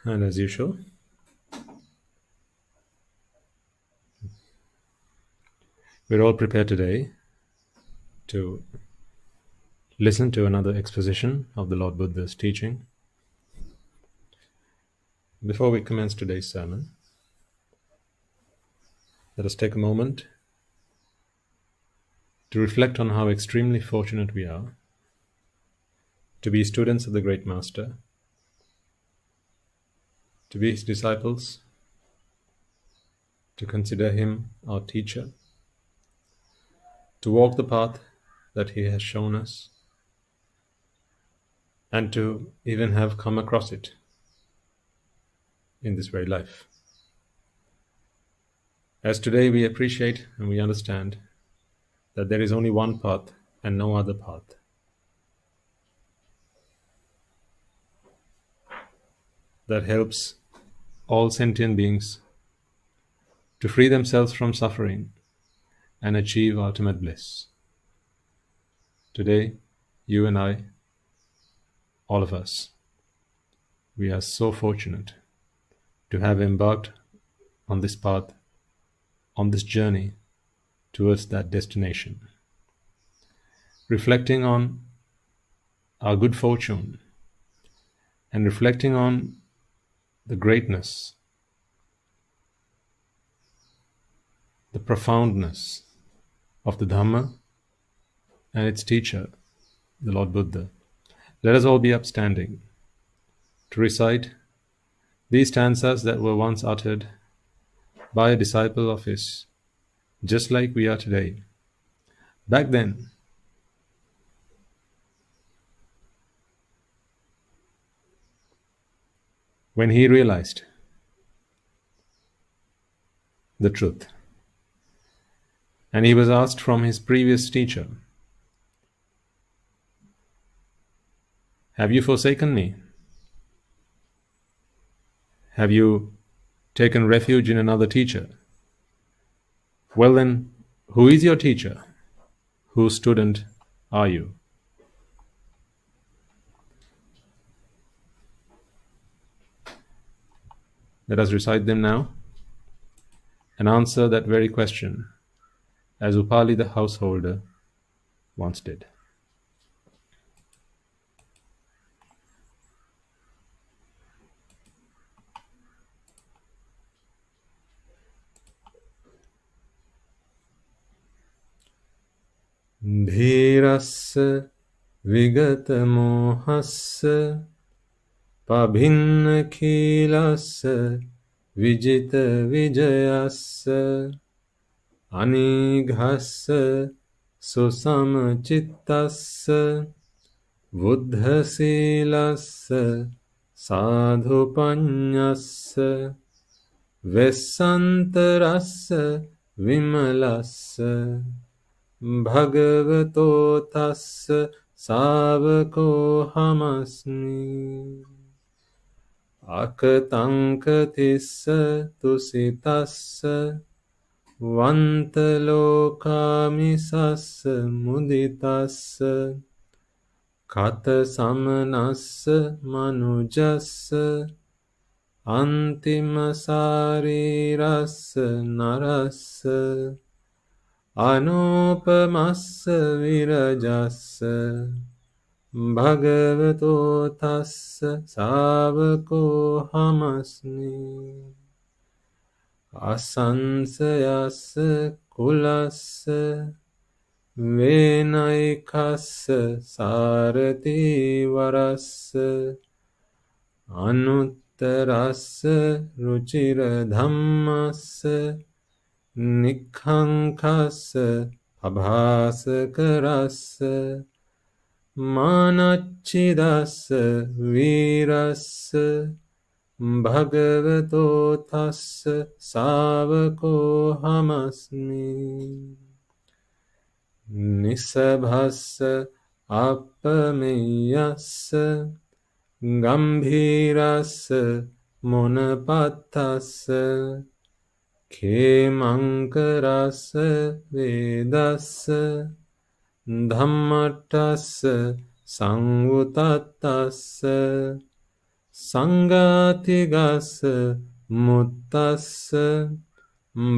And as usual, we're all prepared today to listen to another exposition of the Lord Buddha's teaching. Before we commence today's sermon, let us take a moment to reflect on how extremely fortunate we are to be students of the Great Master, to be his disciples, to consider him our teacher, to walk the path that he has shown us, and to even have come across it in this very life. As today we appreciate and we understand that there is only one path and no other path. That helps all sentient beings to free themselves from suffering and achieve ultimate bliss. Today, you and I, all of us, we are so fortunate to have embarked on this path, on this journey towards that destination. Reflecting on our good fortune and reflecting on the greatness, the profoundness of the Dhamma and its teacher, the Lord Buddha, let us all be upstanding to recite these stanzas that were once uttered by a disciple of his, just like we are today. Back then, when he realized the truth, and he was asked from his previous teacher, "Have you forsaken me? Have you taken refuge in another teacher? Well then, who is your teacher? Whose student are you?" Let us recite them now and answer that very question as Upali the householder once did. Dhirassa vigata mohassa pabhinna khilassa vijita vijayassa anighassa susamachitassa buddha silassa sadhupanyassa vessantarassa vimalassa bhagavato tassa savako hamasmi akatankathissa tusitassa vantalokamissassa muditassa kata samanassa manujassa antimasarirassa narassa anupamassa virajassa bhagavato tassa savako hamasmi asansayassa kulassa venaikassa sarati varassa anuttarassa ruchira dhammassa nikhankassa abhasakarassa manachidassa virassa bhagavato tassa savako hamasmi nisabhassa appameyassa gambhirassa munapattassa Khemankarasa vedassa dhammatassa samvutattassa සංඝාති ගස්ස මුත්තස්ස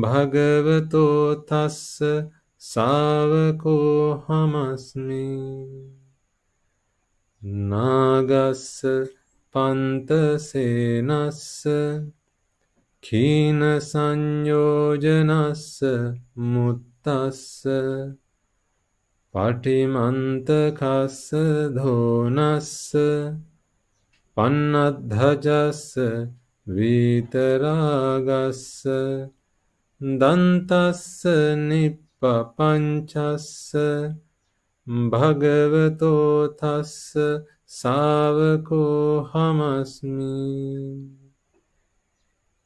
භගවතෝ තස්ස ශාවකෝ හමස්මි නාගස්ස පන්තසේනස්ස කීන සංයෝජනස්ස මුත්තස්ස පටිමන්තකස්ස ධෝනස්ස පන්නද්ධජස්ස වීතරාගස්ස දන්තස්ස නිප්පපංචස්ස භගවතෝ තස්ස ශාවකෝ හමස්මි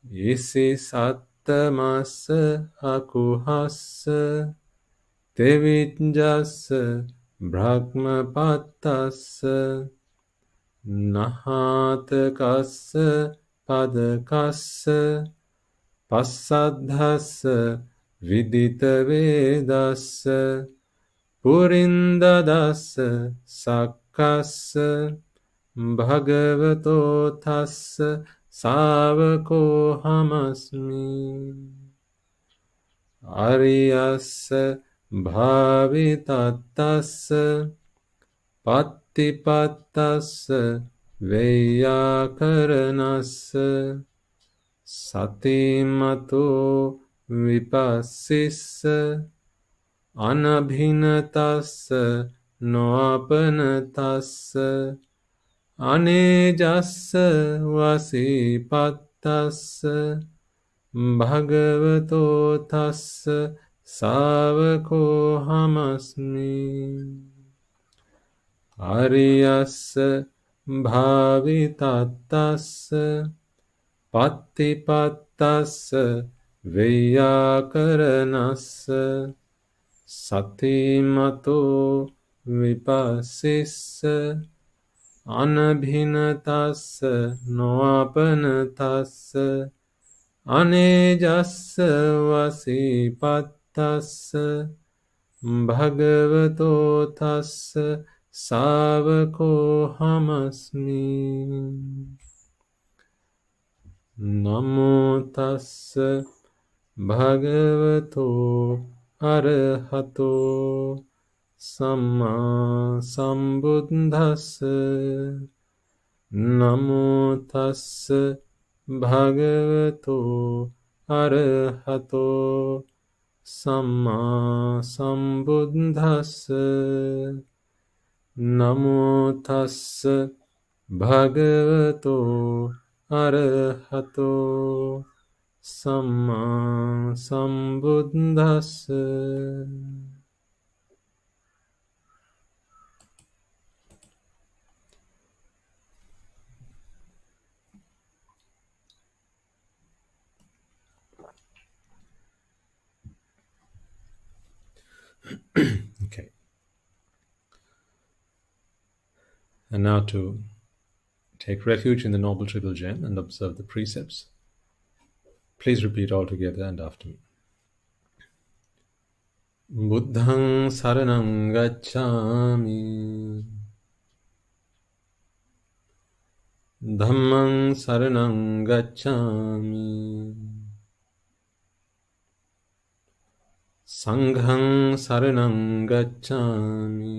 ඉසි සත්තමස්ස අකුහස්ස තෙවිජ්ජස්ස බ්‍රහ්මපත්තස්ස නහාතකස්ස පදකස්ස පස්සද්ධස්ස විදිතවේදස්ස පුරින්දදස්ස සක්කස්ස භගවතෝ තස්ස ශාවකෝ හමස්මි අරියස්ස භාවිතත්තස්ස පත්තිපත්තස්ස වෙය්‍යාකරණස්ස සතිමතෝ විපස්සිස්ස අනභිනතස්ස නොඅපනතස්ස අනේජස්ස වසීපත්තස්ස භගවතෝ තස්ස ශාවකෝ හමස්මි අරියස්ස භාවිතත්තස්ස පත්තිපත්තස්ස වෙය්‍යාකරණස්ස සතිමතෝ විපස්සිස්ස අනභිනතස්ස නොඅපනතස්ස අනේජස්ස වසීපත්තස්ස භගවතෝ තස්ස ශාවකෝ හමස්මි නමෝ තස්ස භගවතෝ අරහතෝ සම්මා සම්බුද්දස්ස නමෝ තස්ස භගවතෝ අරහතෝ සම්මා සම්බුද්දස්ස නමෝ තස්ස භගවතෝ අරහතෝ සම්මා සම්බුද්දස්ස Okay. And now to take refuge in the Noble Triple Gem and observe the precepts. Please repeat all together and after me. Buddhaṃ saraṇaṃ gacchāmi Dhammaṃ saraṇaṃ gacchāmi Saṅghaṃ saraṇaṃ gacchāmi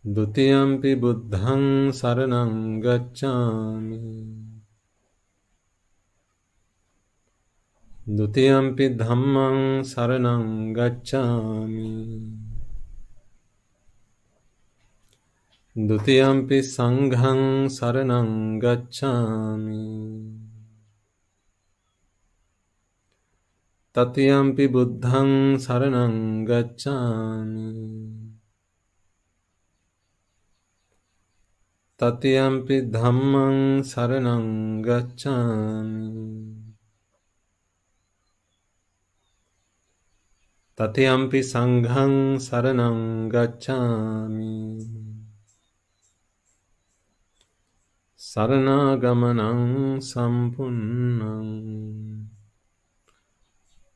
Dutiyampi buddhaṃ saraṇaṃ gacchāmi Dutiyampi dhammaṃ saraṇaṃ gacchāmi Dutiyampi saṅghaṃ saraṇaṃ gacchāmi Tatiyampi buddhaṃ saraṇaṃ gacchāmi Tatiyampi dhammaṃ saraṇaṃ gacchāmi Tatiyampi saṅghaṃ saraṇaṃ gacchāmi Saranagamaṇaṃ sampunnaṃ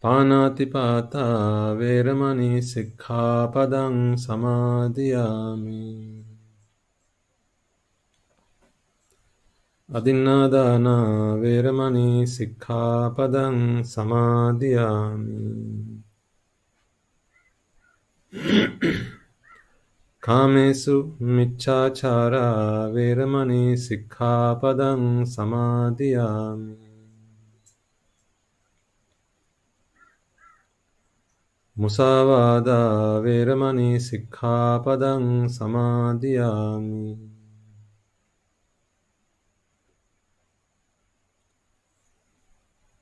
Pānātipātā veramani sikkhapadang samādhiyāmi Adinadana veramani sikkhapadang samadhiyami. Kamesu miccachara veramani sikkhapadang samadhiyami. Musavada veramani sikkhapadang samadhiyami.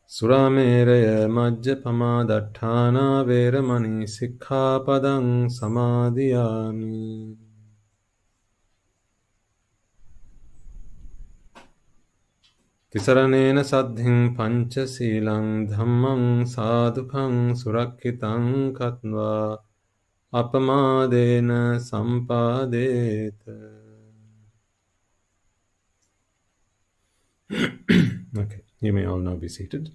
Surameraya majjapama datthana veramani sikkhapadang samadhiyami. Tisaranena saddhim panchasilang dhammang sadhukang surakkitang katva apamadena sampadeta. Okay, you may all now be seated.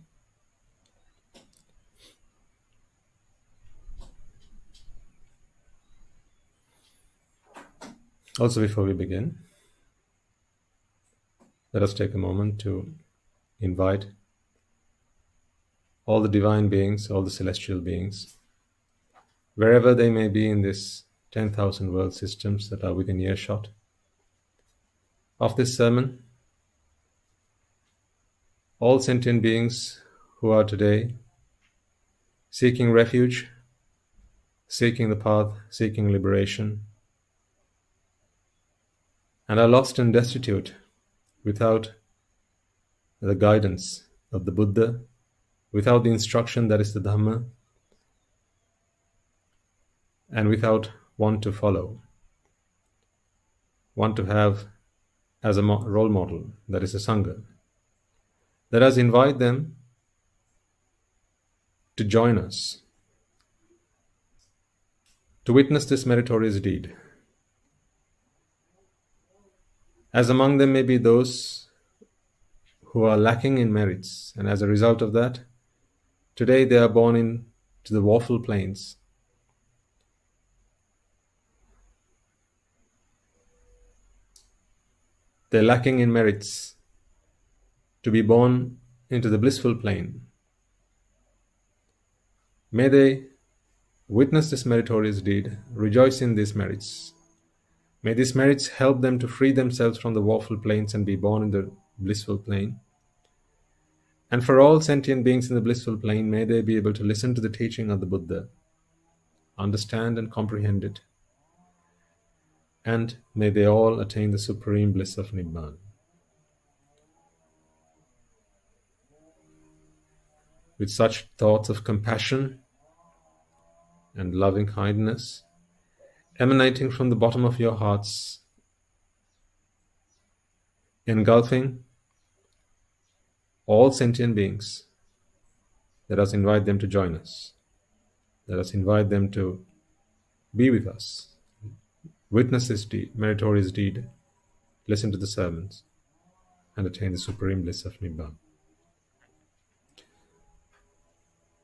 Also, before we begin, let us take a moment to invite all the divine beings, all the celestial beings, wherever they may be in this 10,000 world systems that are within earshot of this sermon, all sentient beings who are today seeking refuge, seeking the path, seeking liberation, and are lost and destitute without the guidance of the Buddha, without the instruction that is the Dhamma, and without one to follow, one to have as a role model, that is a Sangha. Let us invite them to join us, to witness this meritorious deed. As among them may be those who are lacking in merits, and as a result of that, today they are born into the woeful plains. They're lacking in merits to be born into the blissful plane. May they witness this meritorious deed, rejoice in these merits. May these merits help them to free themselves from the woeful planes and be born in the blissful plane. And for all sentient beings in the blissful plane, may they be able to listen to the teaching of the Buddha, understand and comprehend it, and may they all attain the supreme bliss of Nibbana. With such thoughts of compassion and loving kindness emanating from the bottom of your hearts, engulfing all sentient beings, let us invite them to join us. Let us invite them to be with us, witness this deed, meritorious deed, listen to the sermons, and attain the supreme bliss of Nibbana.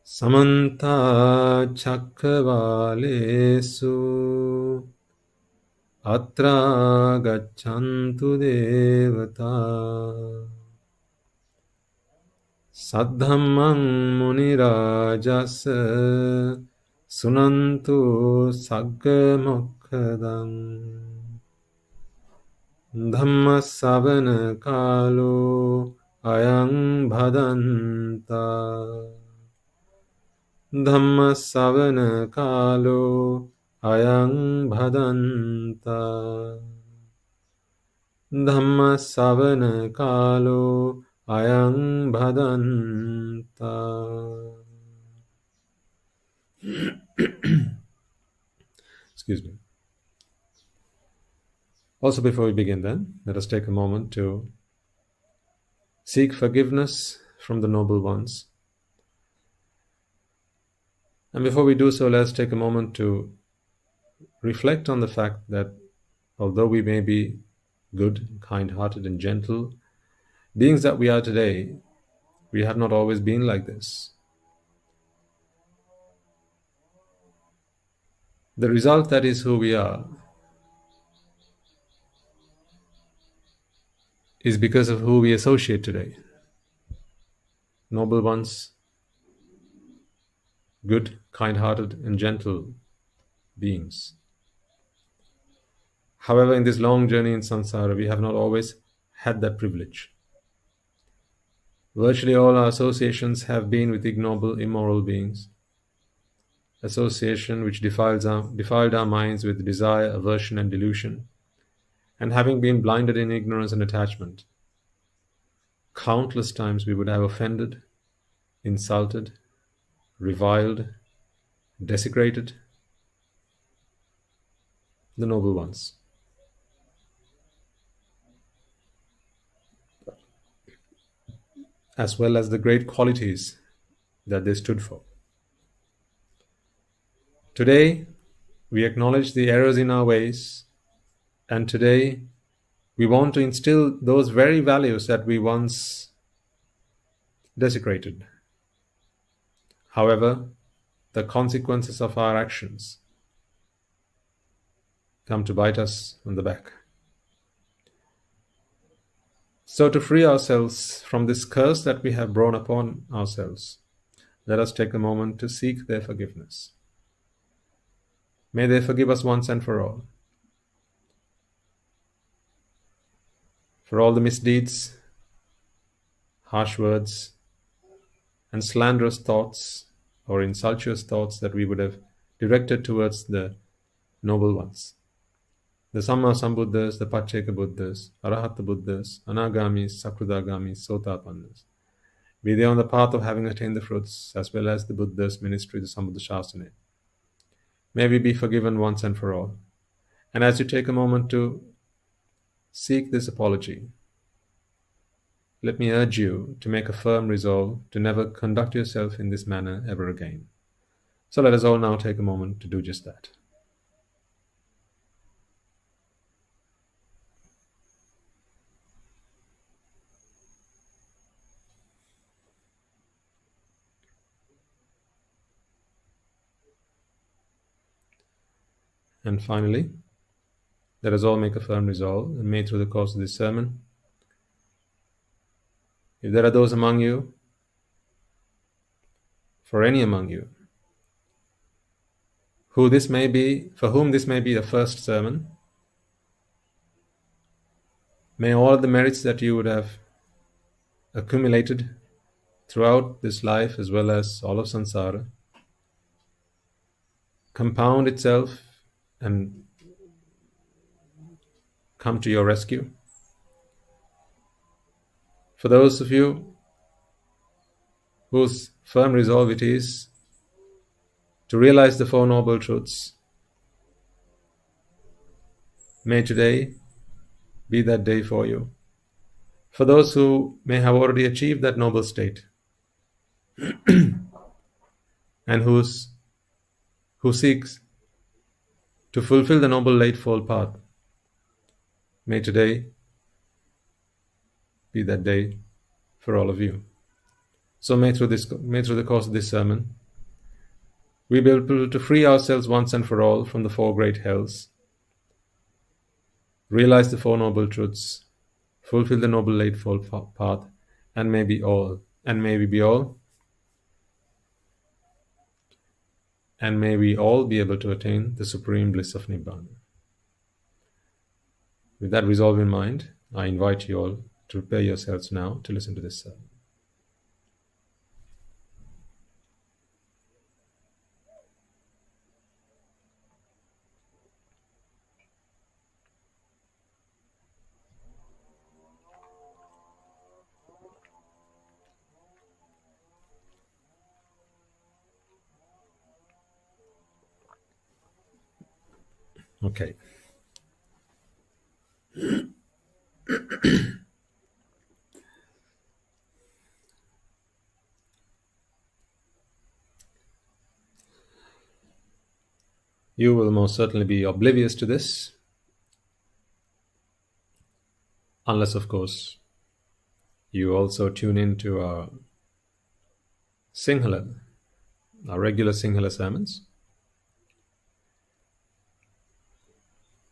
Samanta Chakravalesu Atra Gachantu Devata Saddhammang Munirajasa Sunantu Saggamokkadam Dhamma Savana Kalo Ayang Bhadanta Dhamma Savana Kalo Ayang Bhadanta Dhamma Savana Kalo Ayang Bhadanta. Excuse me. Also, before we begin then, let us take a moment to seek forgiveness from the noble ones. And before we do so, let's take a moment to reflect on the fact that although we may be good, kind-hearted and gentle beings that we are today, we have not always been like this. The result that is who we are is because of who we associate today. Noble ones, good, kind-hearted, and gentle beings. However, in this long journey in samsara, we have not always had that privilege. Virtually all our associations have been with ignoble, immoral beings. Association which defiled our minds with desire, aversion, and delusion, and having been blinded in ignorance and attachment, countless times we would have offended, insulted, reviled, desecrated the noble ones. As well as the great qualities that they stood for. Today, we acknowledge the errors in our ways, and today we want to instill those very values that we once desecrated. However, the consequences of our actions come to bite us on the back. So, to free ourselves from this curse that we have brought upon ourselves, let us take a moment to seek their forgiveness. May they forgive us once and for all the misdeeds, harsh words, and slanderous thoughts or insultuous thoughts that we would have directed towards the noble ones. The Samma Sambuddhas, the Pacceka Buddhas, Arahata Buddhas, Anagamis, Sakradagamis, Sotapannas. Be they on the path of having attained the fruits, as well as the Buddha's ministry, the Sambuddha Shasana. May we be forgiven once and for all. And as you take a moment to seek this apology, let me urge you to make a firm resolve to never conduct yourself in this manner ever again. So let us all now take a moment to do just that. And finally, let us all make a firm resolve, and may through the course of this sermon, if there are those among you, for any among you, for whom this may be the first sermon, may all the merits that you would have accumulated throughout this life as well as all of samsara compound itself and come to your rescue. For those of you whose firm resolve it is to realize the Four Noble Truths, may today be that day for you. For those who may have already achieved that noble state and who seeks to fulfill the Noble Eightfold Path, may today be that day for all of you. So may through the course of this sermon, we be able to free ourselves once and for all from the four great hells, realize the Four Noble Truths, fulfill the Noble Eightfold Path, and may we be all, and may we all be able to attain the supreme bliss of Nibbana. With that resolve in mind, I invite you all to prepare yourselves now to listen to this sermon. Okay. You will most certainly be oblivious to this, unless, of course, you also tune into our Sinhala, our regular Sinhala sermons,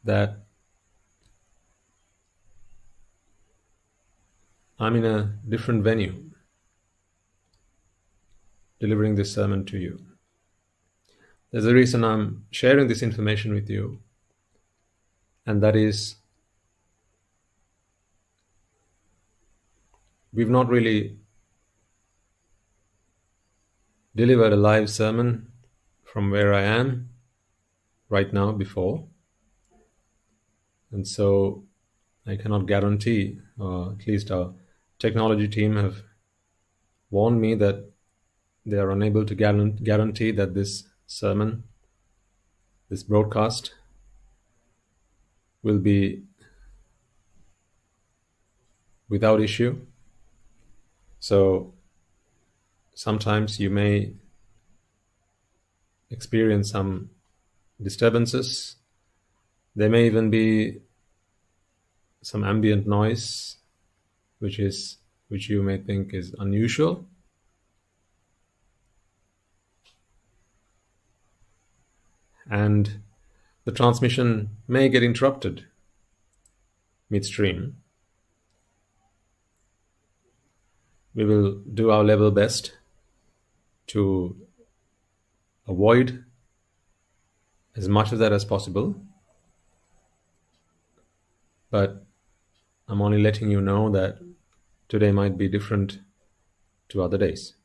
that I'm in a different venue delivering this sermon to you. There's a reason I'm sharing this information with you, and that is we've not really delivered a live sermon from where I am right now before. And so I cannot guarantee, or at least our technology team have warned me that they are unable to guarantee that this sermon, this broadcast, will be without issue. So sometimes you may experience some disturbances. There may even be some ambient noise, which you may think is unusual. And the transmission may get interrupted midstream. We will do our level best to avoid as much of that as possible. But I'm only letting you know that today might be different to other days.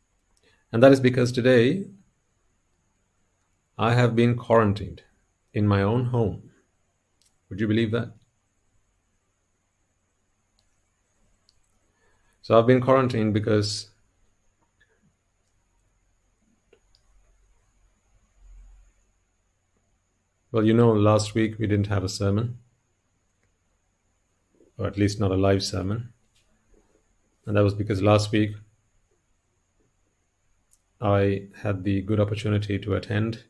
And that is because today I have been quarantined in my own home. Would you believe that? So I've been quarantined because last week we didn't have a sermon, or at least not a live sermon. And that was because last week I had the good opportunity to attend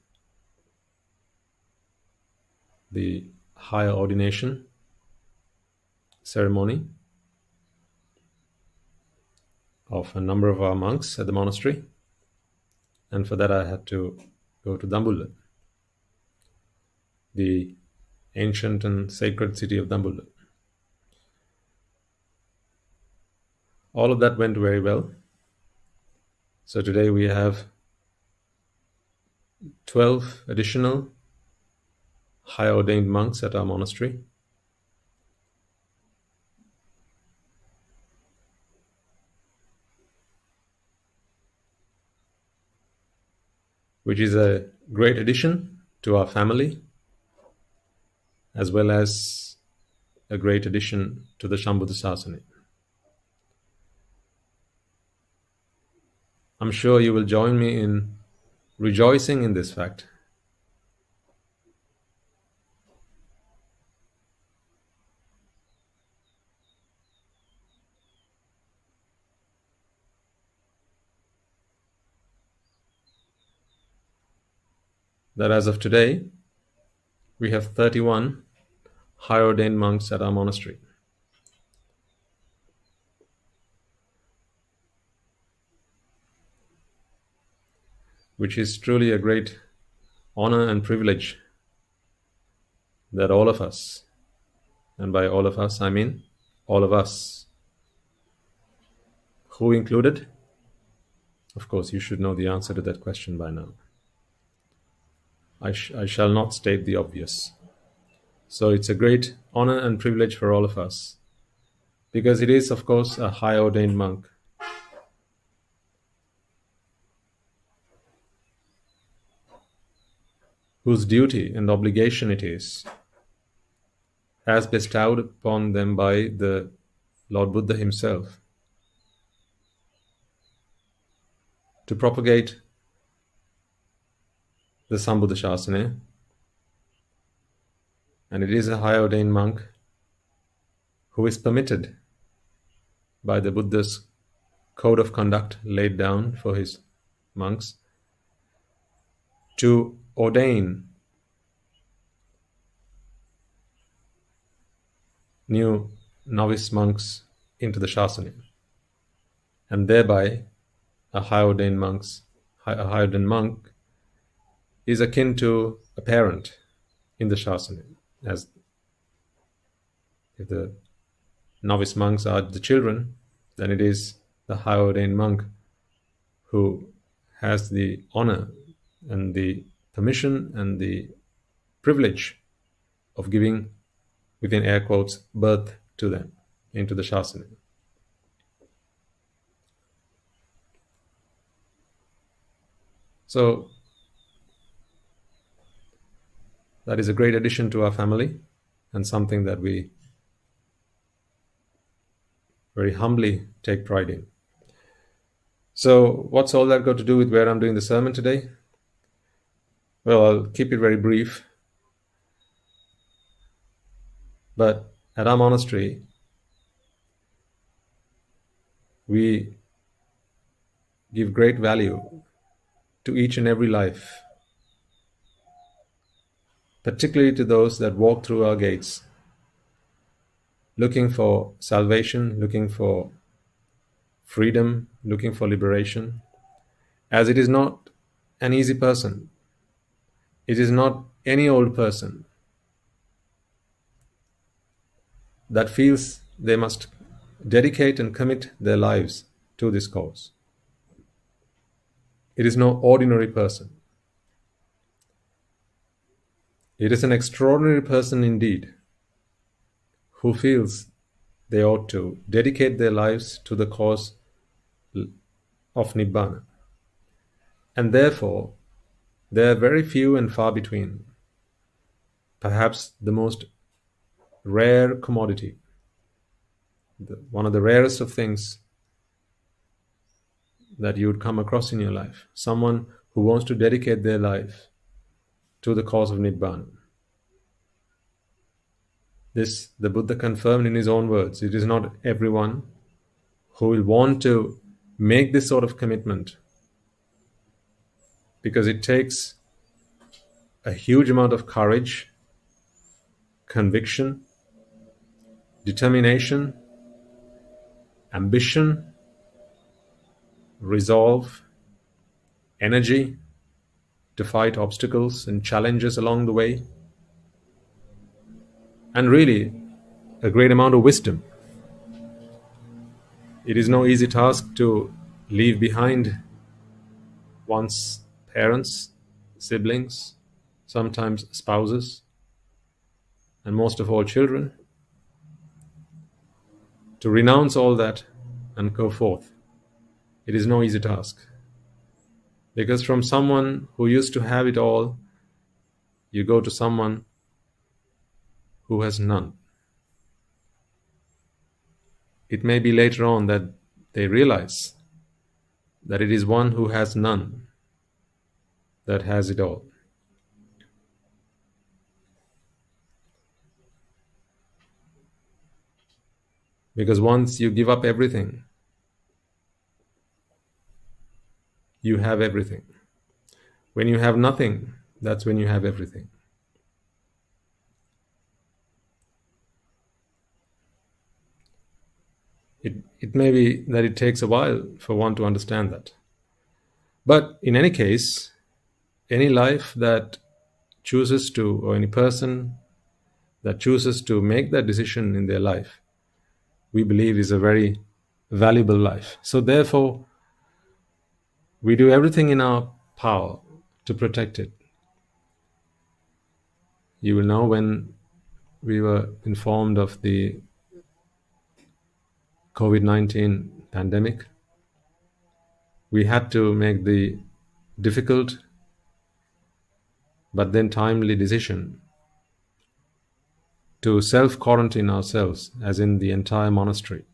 the higher ordination ceremony of a number of our monks at the monastery. And for that I had to go to Dambulla, the ancient and sacred city of Dambulla. All of that went very well. So today we have 12 additional high ordained monks at our monastery. Which is a great addition to our family, as well as a great addition to the Shambhuddha Sasana. I'm sure you will join me in rejoicing in this fact. That as of today, we have 31 high ordained monks at our monastery. Which is truly a great honor and privilege that all of us, and by all of us I mean all of us, who included? Of course, you should know the answer to that question by now. I shall not state the obvious. So it's a great honor and privilege for all of us, because it is, of course, a high ordained monk whose duty and obligation it is, as bestowed upon them by the Lord Buddha himself, to propagate the Sambuddha Sasana. And it is a high ordained monk who is permitted by the Buddha's code of conduct laid down for his monks to ordain new novice monks into the Shasana, and thereby a high ordained monk is akin to a parent in the Shasana, as if the novice monks are the children, then it is the high ordained monk who has the honor and the permission and the privilege of giving, within air quotes, birth to them into the Shasana. So that is a great addition to our family and something that we very humbly take pride in. So what's all that got to do with where I'm doing the sermon today? Well, I'll keep it very brief. But at our monastery, we give great value to each and every life, particularly to those that walk through our gates, looking for salvation, looking for freedom, looking for liberation, as it is not an easy person. It is not any old person that feels they must dedicate and commit their lives to this cause. It is no ordinary person. It is an extraordinary person indeed, who feels they ought to dedicate their lives to the cause of Nibbana. And therefore, they are very few and far between. Perhaps the most rare commodity, one of the rarest of things that you would come across in your life. Someone who wants to dedicate their life to the cause of Nibbana. This, the Buddha confirmed in his own words. It is not everyone who will want to make this sort of commitment, because it takes a huge amount of courage, conviction, determination, ambition, resolve, energy to fight obstacles and challenges along the way, and really a great amount of wisdom. It is no easy task to leave behind one's parents, siblings, sometimes spouses, and most of all children, to renounce all that and go forth. It is no easy task. Because from someone who used to have it all, you go to someone who has none. It may be later on that they realize that it is one who has none that has it all. Because once you give up everything, you have everything. When you have nothing, that's when you have everything. It may be that it takes a while for one to understand that. But in any case, any life that chooses to, or any person that chooses to make that decision in their life, we believe is a very valuable life. So therefore, we do everything in our power to protect it. You will know, when we were informed of the COVID-19 pandemic, we had to make the difficult but then timely decision to self-quarantine ourselves, as in the entire monastery.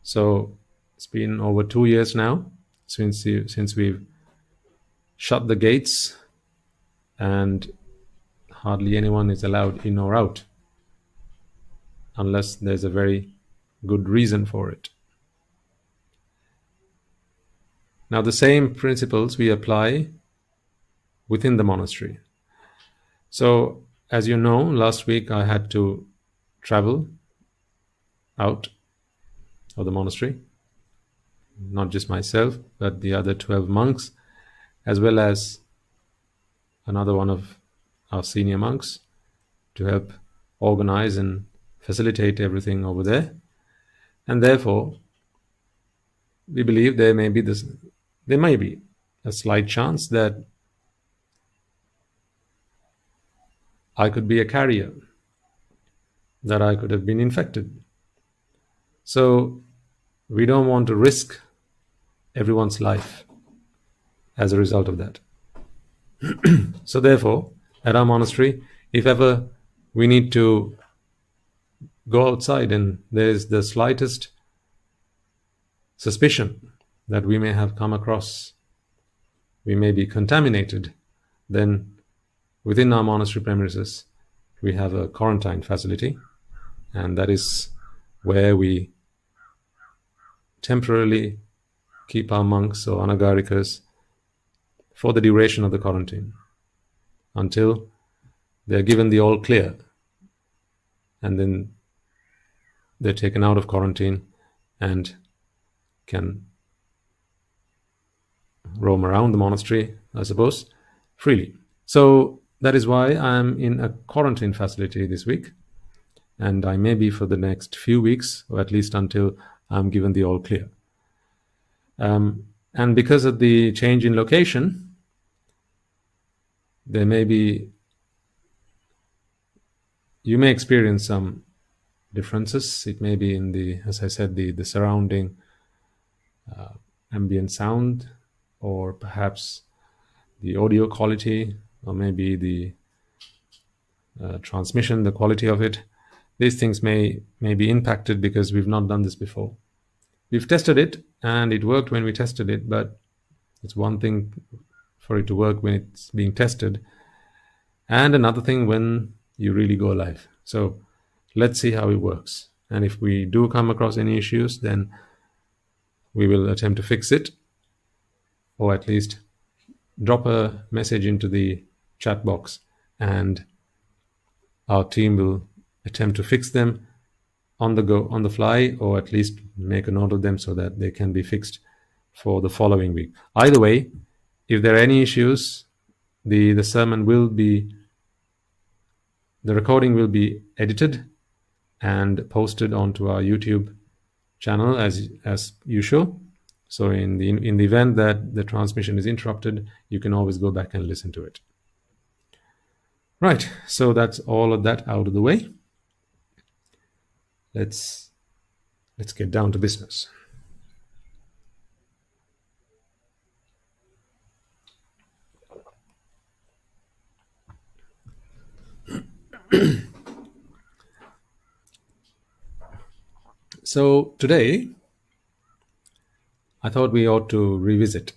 So it's been over 2 years now since we've shut the gates, and hardly anyone is allowed in or out unless there's a very good reason for it. Now, the same principles we apply within the monastery. So, as you know, last week I had to travel out of the monastery, not just myself, but the other 12 monks, as well as another one of our senior monks, to help organize and facilitate everything over there. And therefore, we believe there may be a slight chance that I could be a carrier, that I could have been infected. So we don't want to risk everyone's life as a result of that. So therefore, at our monastery, if ever we need to go outside and there's the slightest suspicion that we may have come across, we may be contaminated, then within our monastery premises, we have a quarantine facility, and that is where we temporarily keep our monks or anagarikas for the duration of the quarantine until they're given the all clear, and then they're taken out of quarantine and can roam around the monastery, I suppose, freely. So that is why I'm in a quarantine facility this week, and I may be for the next few weeks, or at least until I'm given the all clear. And because of the change in location, you may experience some differences. It may be in the, as I said, the surrounding ambient sound, or perhaps the audio quality, or maybe the transmission, the quality of it. These things may be impacted because we've not done this before. We've tested it and it worked when we tested it, but it's one thing for it to work when it's being tested, and another thing when you really go live. So let's see how it works. And if we do come across any issues, then we will attempt to fix it, or at least drop a message into the chat box, and our team will attempt to fix them on the go, on the fly, or at least make a note of them so that they can be fixed for the following week. Either way, if there are any issues, the sermon will be, the recording will be edited and posted onto our YouTube channel as usual. So in the event that the transmission is interrupted, you can always go back and listen to it. Right, so that's all of that out of the way. Let's get down to business. So today, I thought we ought to revisit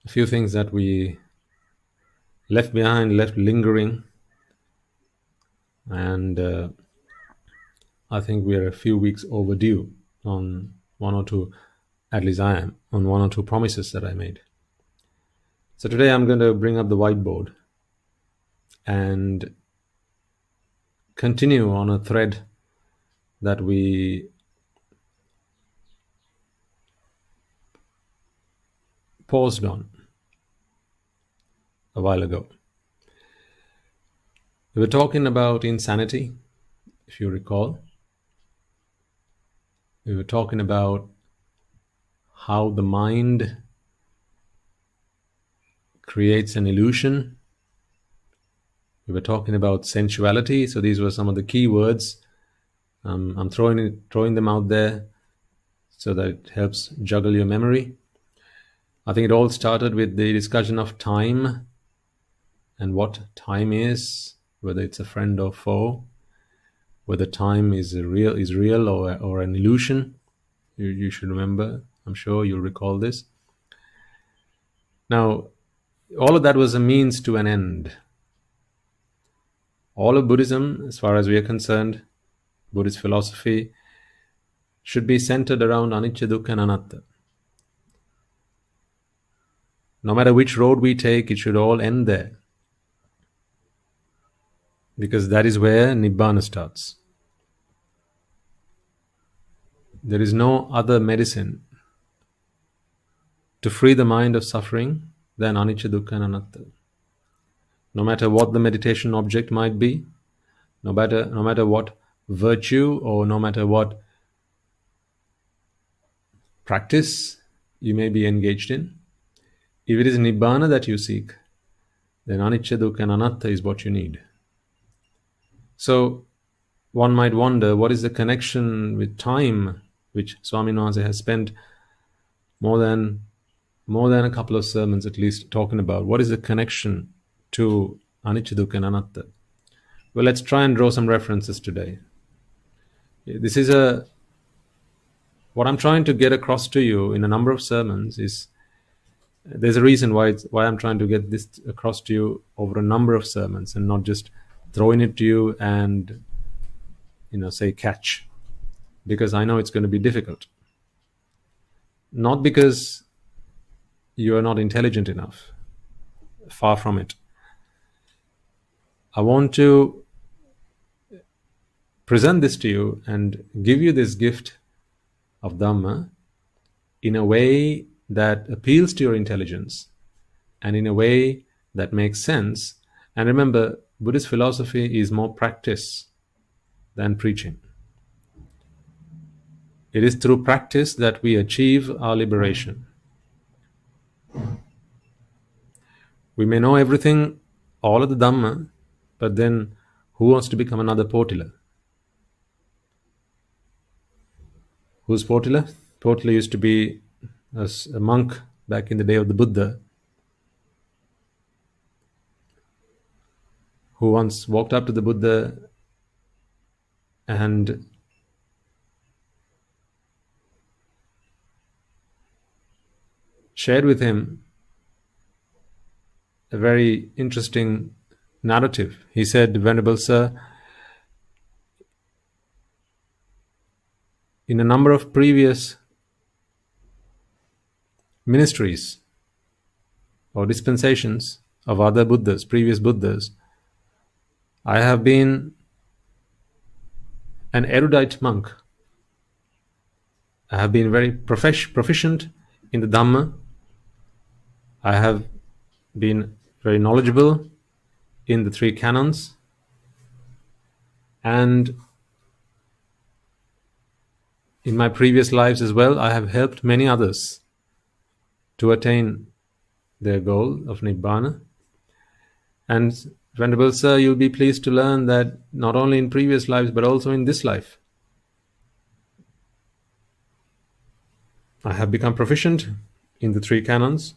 a few things that we left behind, left lingering, and I think we are a few weeks overdue on one or two, at least I am, on one or two promises that I made. So today I'm going to bring up the whiteboard and continue on a thread that we paused on a while ago. We were talking about insanity, if you recall. We were talking about how the mind creates an illusion. We were talking about sensuality. So these were some of the key words. I'm throwing them out there so that it helps juggle your memory. I think it all started with the discussion of time and what time is, whether it's a friend or foe, whether time is real or an illusion. You should remember. I'm sure you'll recall this. Now, all of that was a means to an end. All of Buddhism, as far as we are concerned, Buddhist philosophy, should be centered around anicca, dukkha, and anatta. No matter which road we take, it should all end there, because that is where Nibbana starts. There is no other medicine to free the mind of suffering than anicca, dukkha, and anatta. No matter what the meditation object might be, no matter what virtue, or no matter what practice you may be engaged in. If it is Nibbana that you seek, then anicca, dukkha and anatta is what you need. So one might wonder, what is the connection with time, which Swami Nwaze has spent more than a couple of sermons at least talking about? What is the connection to anicca, dukkha and anatta? Well, let's try and draw some references today. This is what I'm trying to get across to you in a number of sermons is, there's a reason why I'm trying to get this across to you over a number of sermons and not just throwing it to you and say catch, because I know it's going to be difficult. Not because you are not intelligent enough, far from it. I want to present this to you and give you this gift of Dhamma in a way that appeals to your intelligence and in a way that makes sense. And remember, Buddhist philosophy is more practice than preaching. It is through practice that we achieve our liberation. We may know everything, all of the Dhamma, but then who wants to become another Potila? Who's Potila? Potila used to be a monk back in the day of the Buddha, who once walked up to the Buddha and shared with him a very interesting narrative. He said, "Venerable Sir, in a number of previous ministries or dispensations of other Buddhas, previous Buddhas, I have been an erudite monk. I have been very proficient in the Dhamma. I have been very knowledgeable in the 3 canons, and in my previous lives as well, I have helped many others to attain their goal of Nibbana. And Venerable Sir, you'll be pleased to learn that not only in previous lives, but also in this life, I have become proficient in the 3 canons,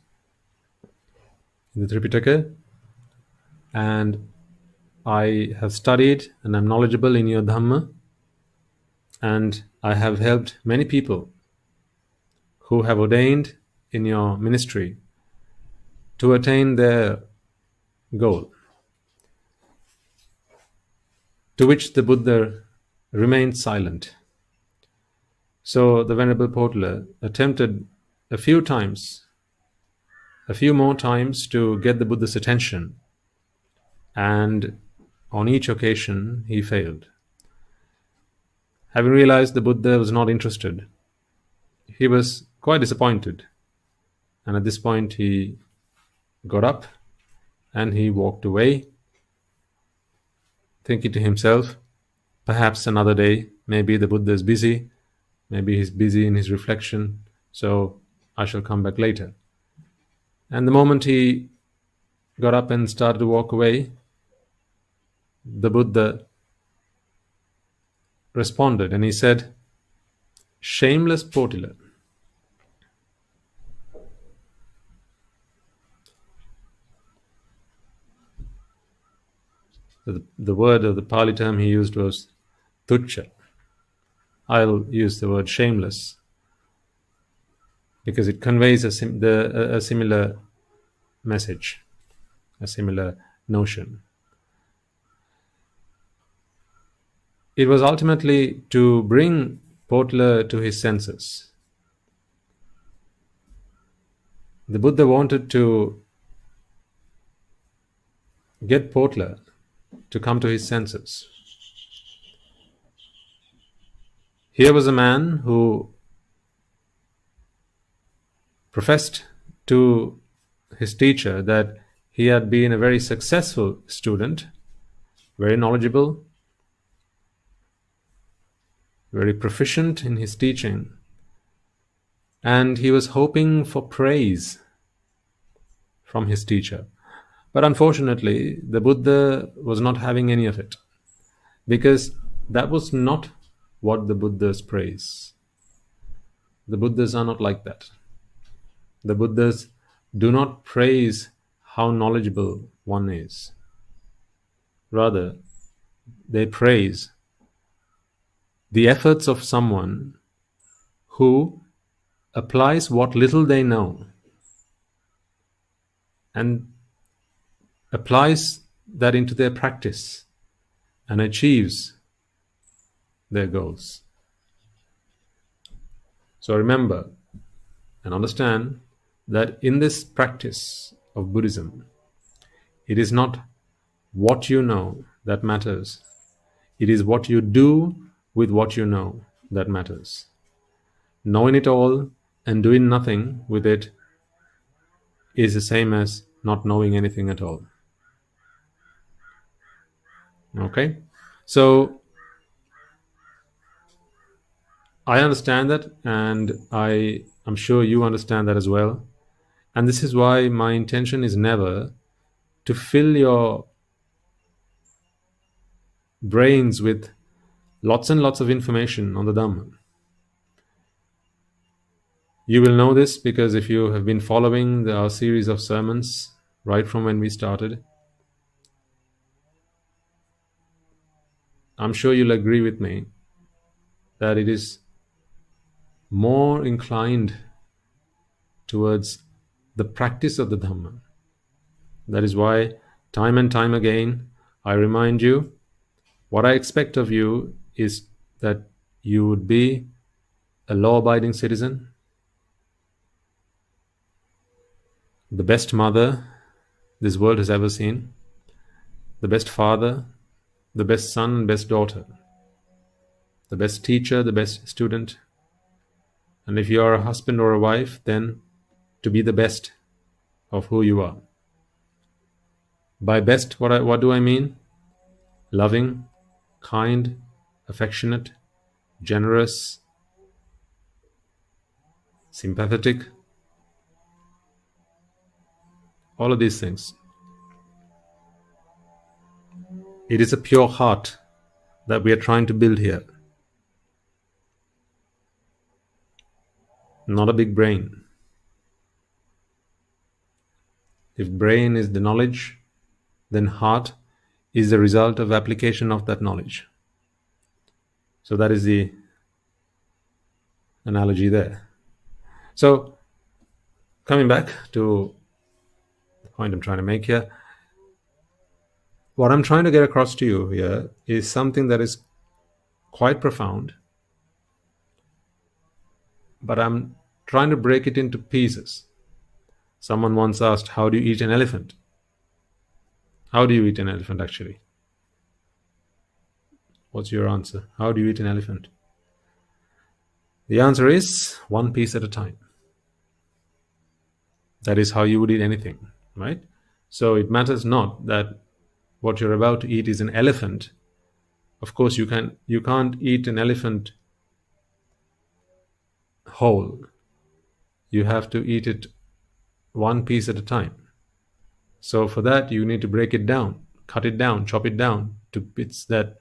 in the Tripitaka, and I have studied and I'm knowledgeable in your Dhamma, and I have helped many people who have ordained in your ministry to attain their goal." To which the Buddha remained silent. So the Venerable Potala attempted a few more times to get the Buddha's attention, and on each occasion he failed. Having realized the Buddha was not interested, he was quite disappointed, and at this point he got up and he walked away, thinking to himself, perhaps another day, maybe the Buddha is busy, maybe he's busy in his reflection, so I shall come back later. And the moment he got up and started to walk away, the Buddha responded and he said, "Shameless Potila, the word of the Pali term he used was tucca. I'll use the word shameless because it conveys a similar message, a similar notion. It was ultimately to bring Potala to his senses. The Buddha wanted to get Potala to come to his senses. Here was a man who professed to his teacher that he had been a very successful student, very knowledgeable, very proficient in his teaching, and he was hoping for praise from his teacher. But unfortunately, the Buddha was not having any of it, because that was not what the Buddhas praise. The Buddhas are not like that. The Buddhas do not praise how knowledgeable one is. Rather, they praise the efforts of someone who applies what little they know and applies that into their practice and achieves their goals. So remember and understand that in this practice of Buddhism, it is not what you know that matters. It is what you do with what you know that matters. Knowing it all and doing nothing with it is the same as not knowing anything at all. Okay? So I understand that, and I'm sure you understand that as well. And this is why my intention is never to fill your brains with lots and lots of information on the Dhamma. You will know this because if you have been following our series of sermons right from when we started, I'm sure you'll agree with me that it is more inclined towards the practice of the Dhamma. That is why time and time again I remind you, what I expect of you is that you would be a law-abiding citizen, the best mother this world has ever seen, the best father, the best son and best daughter, the best teacher, the best student, and if you are a husband or a wife, then to be the best of who you are. By best, what do I mean? Loving, kind, affectionate, generous, sympathetic, all of these things. It is a pure heart that we are trying to build here, not a big brain. If brain is the knowledge, then heart is the result of application of that knowledge. So that is the analogy there. So coming back to the point I'm trying to make here, what I'm trying to get across to you here is something that is quite profound, but I'm trying to break it into pieces. Someone once asked, how do you eat an elephant? How do you eat an elephant actually? What's your answer? How do you eat an elephant? The answer is one piece at a time. That is how you would eat anything, right? So it matters not that what you're about to eat is an elephant. Of course, you can't eat an elephant whole. You have to eat it one piece at a time. So for that, you need to break it down, cut it down, chop it down to bits that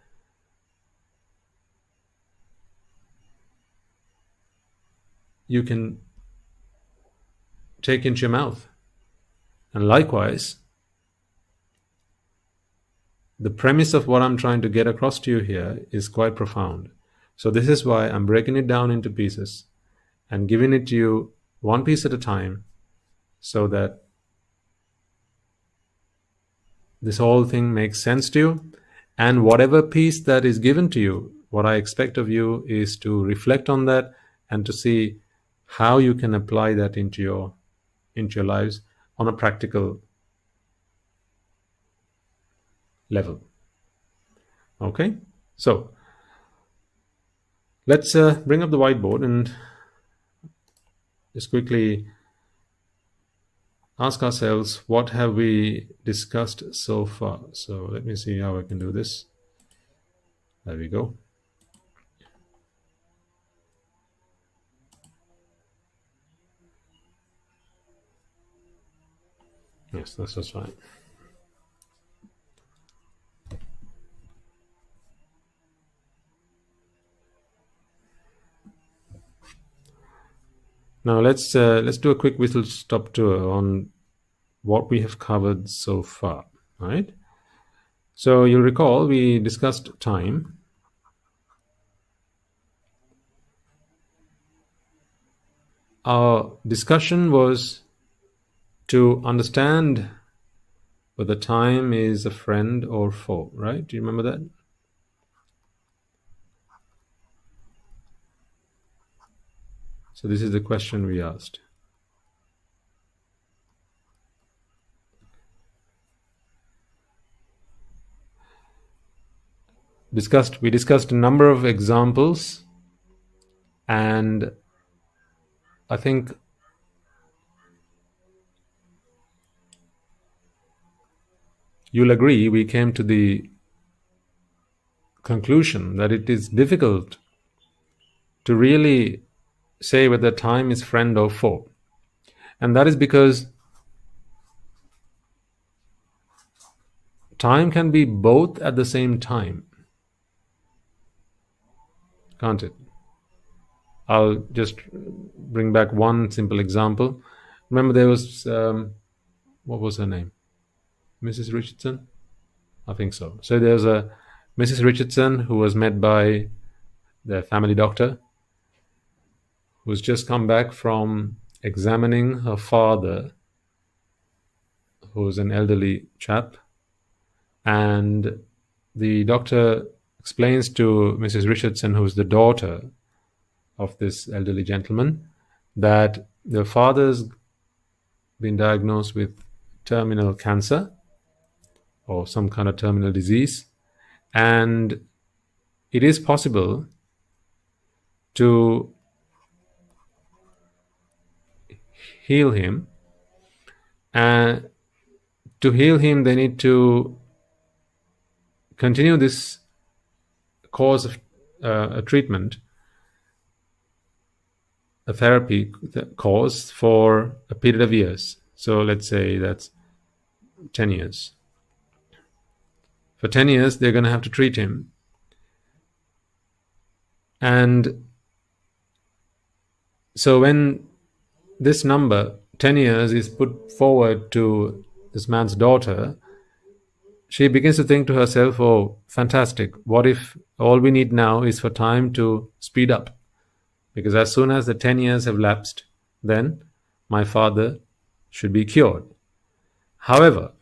you can take into your mouth. And likewise, the premise of what I'm trying to get across to you here is quite profound. So this is why I'm breaking it down into pieces and giving it to you one piece at a time, so that this whole thing makes sense to you. And whatever piece that is given to you, what I expect of you is to reflect on that and to see how you can apply that into your lives on a practical level. Okay, so let's bring up the whiteboard and just quickly ask ourselves, what have we discussed so far? So let me see how I can do this. There we go. Yes, that's just fine. Now let's do a quick whistle stop tour on what we have covered so far. Right. So you'll recall we discussed time. Our discussion was to understand whether time is a friend or foe, right? Do you remember that? So this is the question we asked. We discussed a number of examples, and I think you'll agree we came to the conclusion that it is difficult to really say whether time is friend or foe. And that is because time can be both at the same time, can't it? I'll just bring back one simple example. Remember there was, what was her name? Mrs. Richardson? I think so. So there's a Mrs. Richardson who was met by the family doctor, who's just come back from examining her father, who's an elderly chap. And the doctor explains to Mrs. Richardson, who's the daughter of this elderly gentleman, that the father's been diagnosed with terminal cancer or some kind of terminal disease, and it is possible to heal him. And to heal him, they need to continue this course of a treatment, a therapy course for a period of years. So let's say that's 10 years. For 10 years, they're going to have to treat him. And so when this number, 10 years, is put forward to this man's daughter, she begins to think to herself, oh, fantastic. What if all we need now is for time to speed up? Because as soon as the 10 years have lapsed, then my father should be cured. However,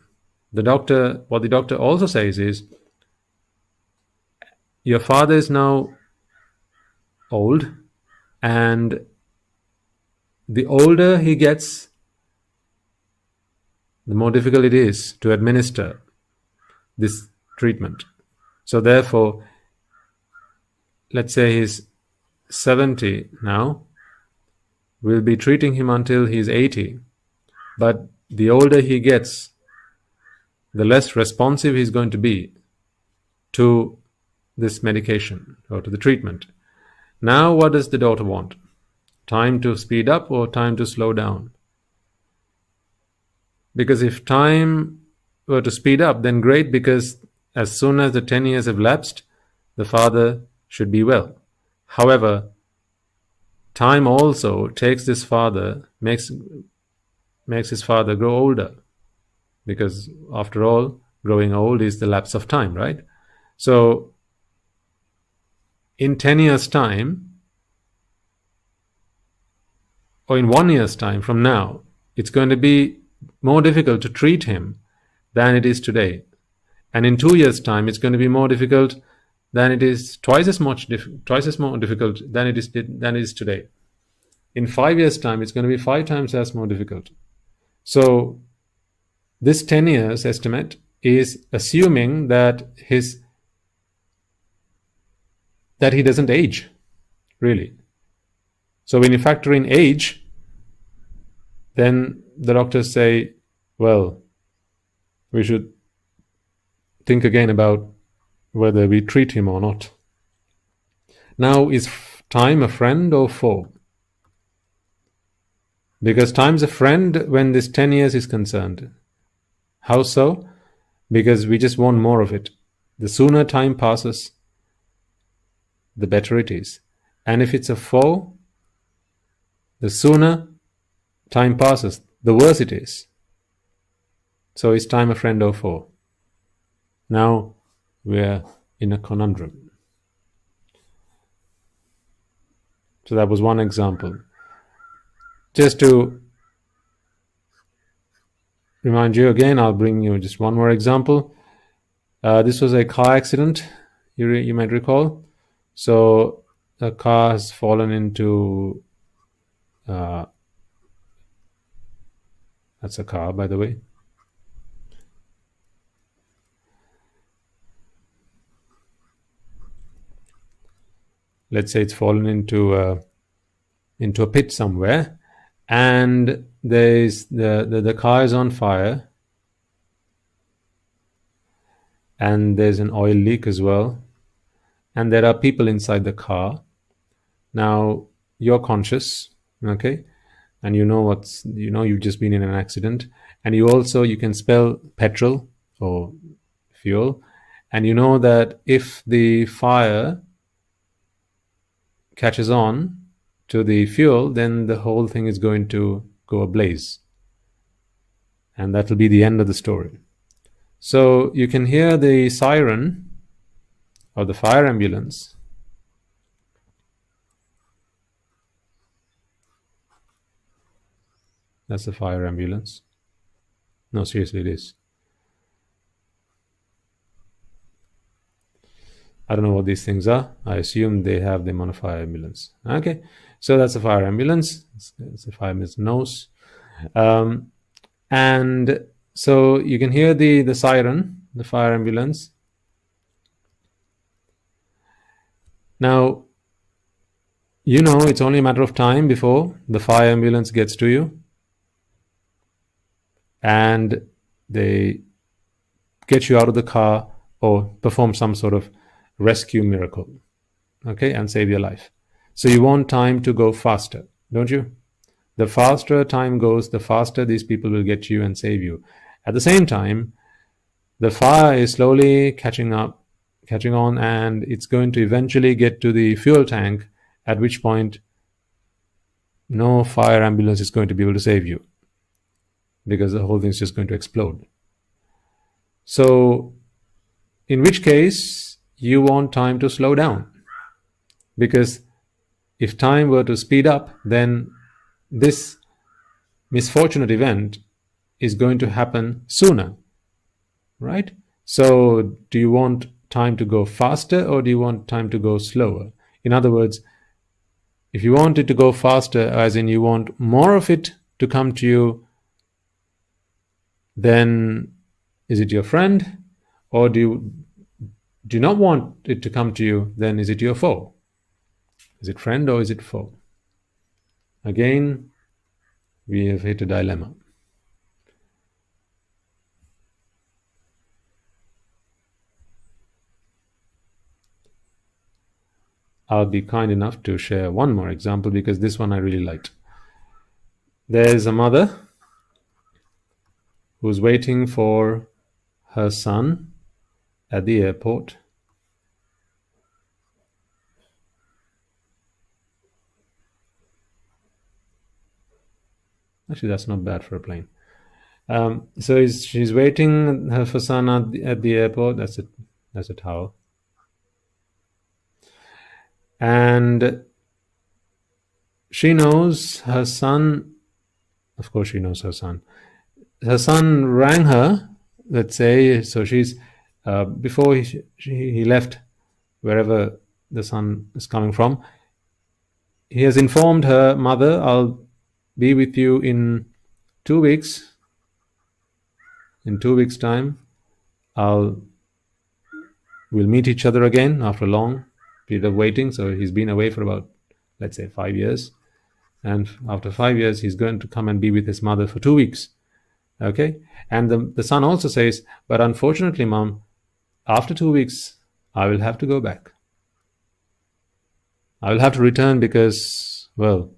what the doctor also says is, your father is now old, and the older he gets, the more difficult it is to administer this treatment. So therefore, let's say he's 70 now, we'll be treating him until he's 80. But the older he gets, the less responsive he's going to be to this medication or to the treatment. Now, what does the daughter want? Time to speed up or time to slow down? Because if time were to speed up, then great, because as soon as the 10 years have lapsed, the father should be well. However, time also takes this father, makes his father grow older, because after all, growing old is the lapse of time, right? So in 10 years' time, or in 1 year's time from now, it's going to be more difficult to treat him than it is today. And in 2 years' time, it's going to be more difficult than it is, twice as more difficult than it is today. In 5 years' time, it's going to be 5 times as more difficult. So this 10 years estimate is assuming that he doesn't age, really. So when you factor in age, then the doctors say, well, we should think again about whether we treat him or not. Now, is time a friend or foe? Because time's a friend when this 10 years is concerned. How so? Because we just want more of it. The sooner time passes, the better it is. And if it's a foe, the sooner time passes, the worse it is. So is time a friend or foe? Now we're in a conundrum. So that was one example. Just to remind you again, I'll bring you just one more example. This was a car accident, you might recall. So a car has fallen into... that's a car, by the way. Let's say it's fallen into a pit somewhere, and there's the car is on fire, and there's an oil leak as well, and there are people inside the car. Now you're conscious, okay, and you've just been in an accident, and you can smell petrol or fuel, and you know that if the fire catches on to the fuel, then the whole thing is going to go ablaze, and that will be the end of the story. So you can hear the siren or the fire ambulance. That's the fire ambulance. No, seriously, it is. I don't know what these things are. I assume they have them on a fire ambulance. Okay, so that's a fire ambulance. It's a fire ambulance nose. And so you can hear the siren, the fire ambulance. Now, it's only a matter of time before the fire ambulance gets to you, and they get you out of the car or perform some sort of rescue miracle, okay, and save your life. So you want time to go faster, don't you? The faster time goes, the faster these people will get you and save you. At the same time, the fire is slowly catching on, and it's going to eventually get to the fuel tank, at which point no fire ambulance is going to be able to save you, because the whole thing is just going to explode. So in which case you want time to slow down, because if time were to speed up, then this misfortunate event is going to happen sooner, right? So do you want time to go faster, or do you want time to go slower? In other words, if you want it to go faster, as in you want more of it to come to you, then is it your friend? Or do you not want it to come to you, then is it your foe? Is it friend or is it foe? Again, we have hit a dilemma. I'll be kind enough to share one more example, because this one I really liked. There's a mother who's waiting for her son at the airport. Actually, that's not bad for a plane. So she's waiting for her son at the airport. That's a towel. And she knows her son. Of course, she knows her son. Her son rang her, let's say. So she's before he left wherever the son is coming from, he has informed her mother, I'll be with you in 2 weeks. In 2 weeks' time, we'll meet each other again after a long period of waiting. So he's been away for about, let's say, 5 years. And after 5 years, he's going to come and be with his mother for 2 weeks. Okay? And the son also says, but unfortunately, Mom, after 2 weeks, I will have to go back. I will have to return because, well,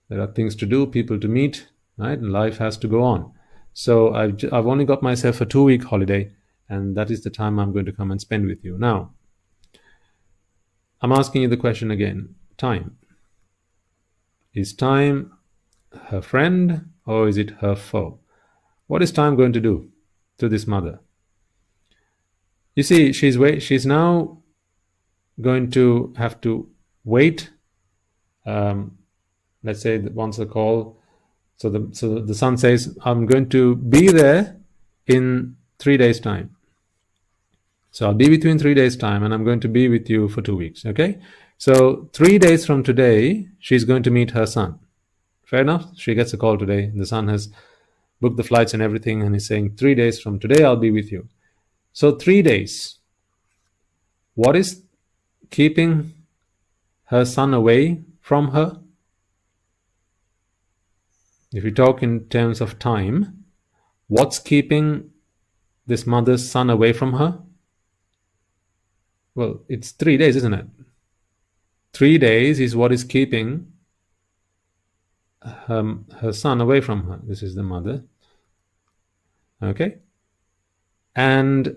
there are things to do, people to meet, right? And life has to go on. So I've only got myself a 2-week holiday, and that is the time I'm going to come and spend with you. Now, I'm asking you the question again. Time. Is time her friend or is it her foe? What is time going to do to this mother? You see, she's now going to have to wait. Let's say that once the call, so the son says, I'm going to be there in 3 days' time. So I'll be with you in 3 days' time, and I'm going to be with you for 2 weeks. Okay? So 3 days from today, she's going to meet her son. Fair enough? She gets a call today. The son has booked the flights and everything, and he's saying, 3 days from today, I'll be with you. So 3 days. What is keeping her son away from her? If you talk in terms of time, what's keeping this mother's son away from her? Well, it's 3 days, isn't it? 3 days is what is keeping her son away from her. This is the mother. Okay? And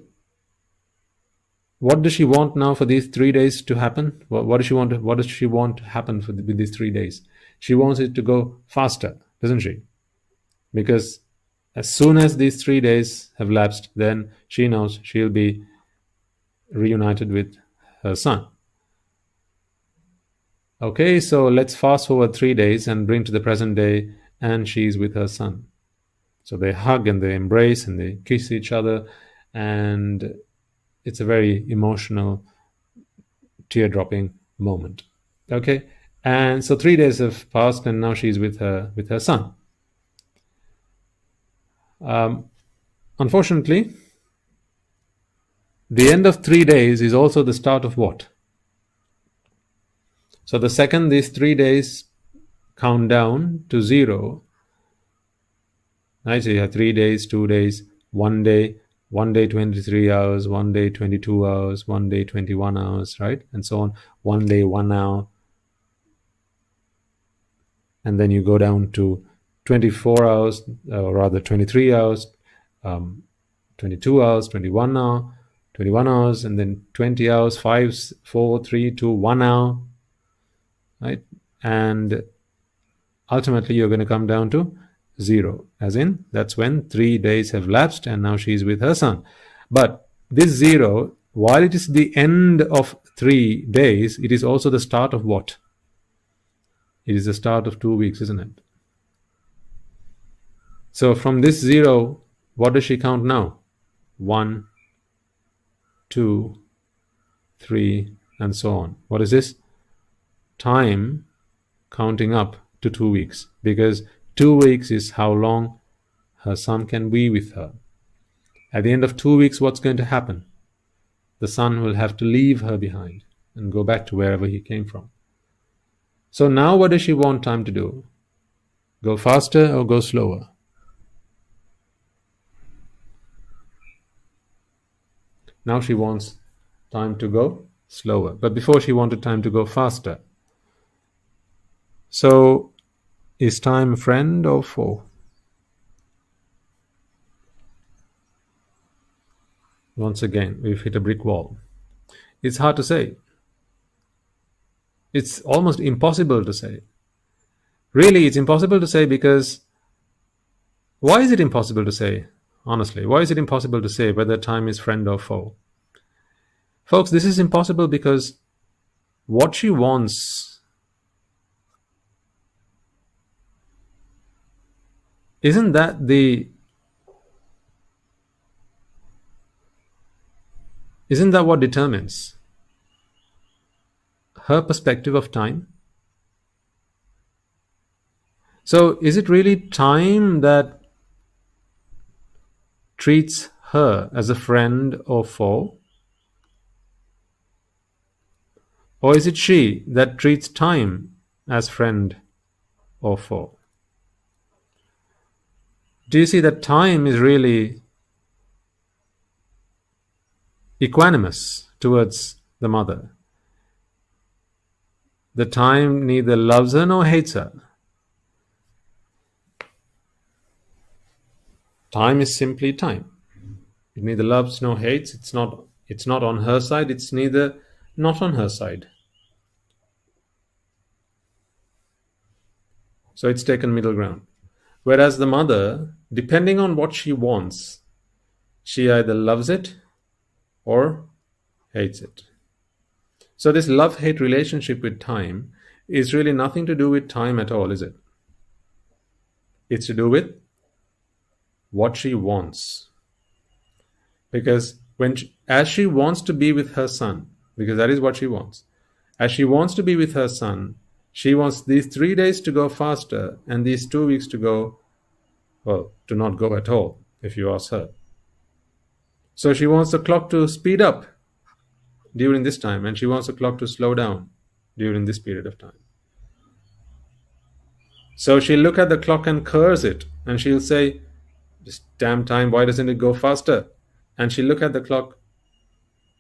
what does she want now for these 3 days to happen? What does she want? What does she want to happen with these 3 days? She wants it to go faster, doesn't she? Because as soon as these 3 days have lapsed, then she knows she'll be reunited with her son. Okay, so let's fast forward 3 days and bring to the present day, and she's with her son. So they hug and they embrace and they kiss each other, and it's a very emotional, tear-dropping moment. Okay, and so 3 days have passed, and now she's with her son. Unfortunately, the end of 3 days is also the start of what? So the second these 3 days count down to 0, right? So you have 3 days, 2 days, 1 day, 23 hours, 1 day 22 hours, 1 day 21 hours, right? And so on. 1 day 1 hour. And then you go down to 24 hours, or rather 23 hours, 22 hours, 21 hours, and then 20 hours, 5, 4, 3, 2, 1 hour, right? And ultimately you're going to come down to 0, as in that's when 3 days have lapsed and now she's with her son. But this 0, while it is the end of 3 days, it is also the start of what? It is the start of 2 weeks, isn't it? So from this 0, what does she count now? 1, 2, 3, and so on. What is this? Time counting up to 2 weeks, because 2 weeks is how long her son can be with her. At the end of 2 weeks, what's going to happen? The son will have to leave her behind and go back to wherever he came from. So now what does she want time to do? Go faster or go slower? Now she wants time to go slower. But before she wanted time to go faster. So is time a friend or foe? Once again, we've hit a brick wall. It's hard to say. It's almost impossible to say. Really, it's impossible to say because why is it impossible to say? Honestly, why is it impossible to say whether time is friend or foe? Folks, this is impossible because what she wants isn't that what determines her perspective of time? So is it really time that treats her as a friend or foe? Or is it she that treats time as friend or foe? Do you see that time is really equanimous towards the mother? The time neither loves her nor hates her. Time is simply time. It neither loves nor hates. It's not on her side, it's neither not on her side. So it's taken middle ground. Whereas the mother, depending on what she wants, she either loves it or hates it. So this love-hate relationship with time is really nothing to do with time at all, is it? It's to do with what she wants. Because as she wants to be with her son, because that is what she wants, as she wants to be with her son, she wants these 3 days to go faster and these 2 weeks to go, well, to not go at all, if you ask her. So she wants the clock to speed up during this time, and she wants the clock to slow down during this period of time. So she'll look at the clock and curse it, and she'll say, this damn time, why doesn't it go faster? And she'll look at the clock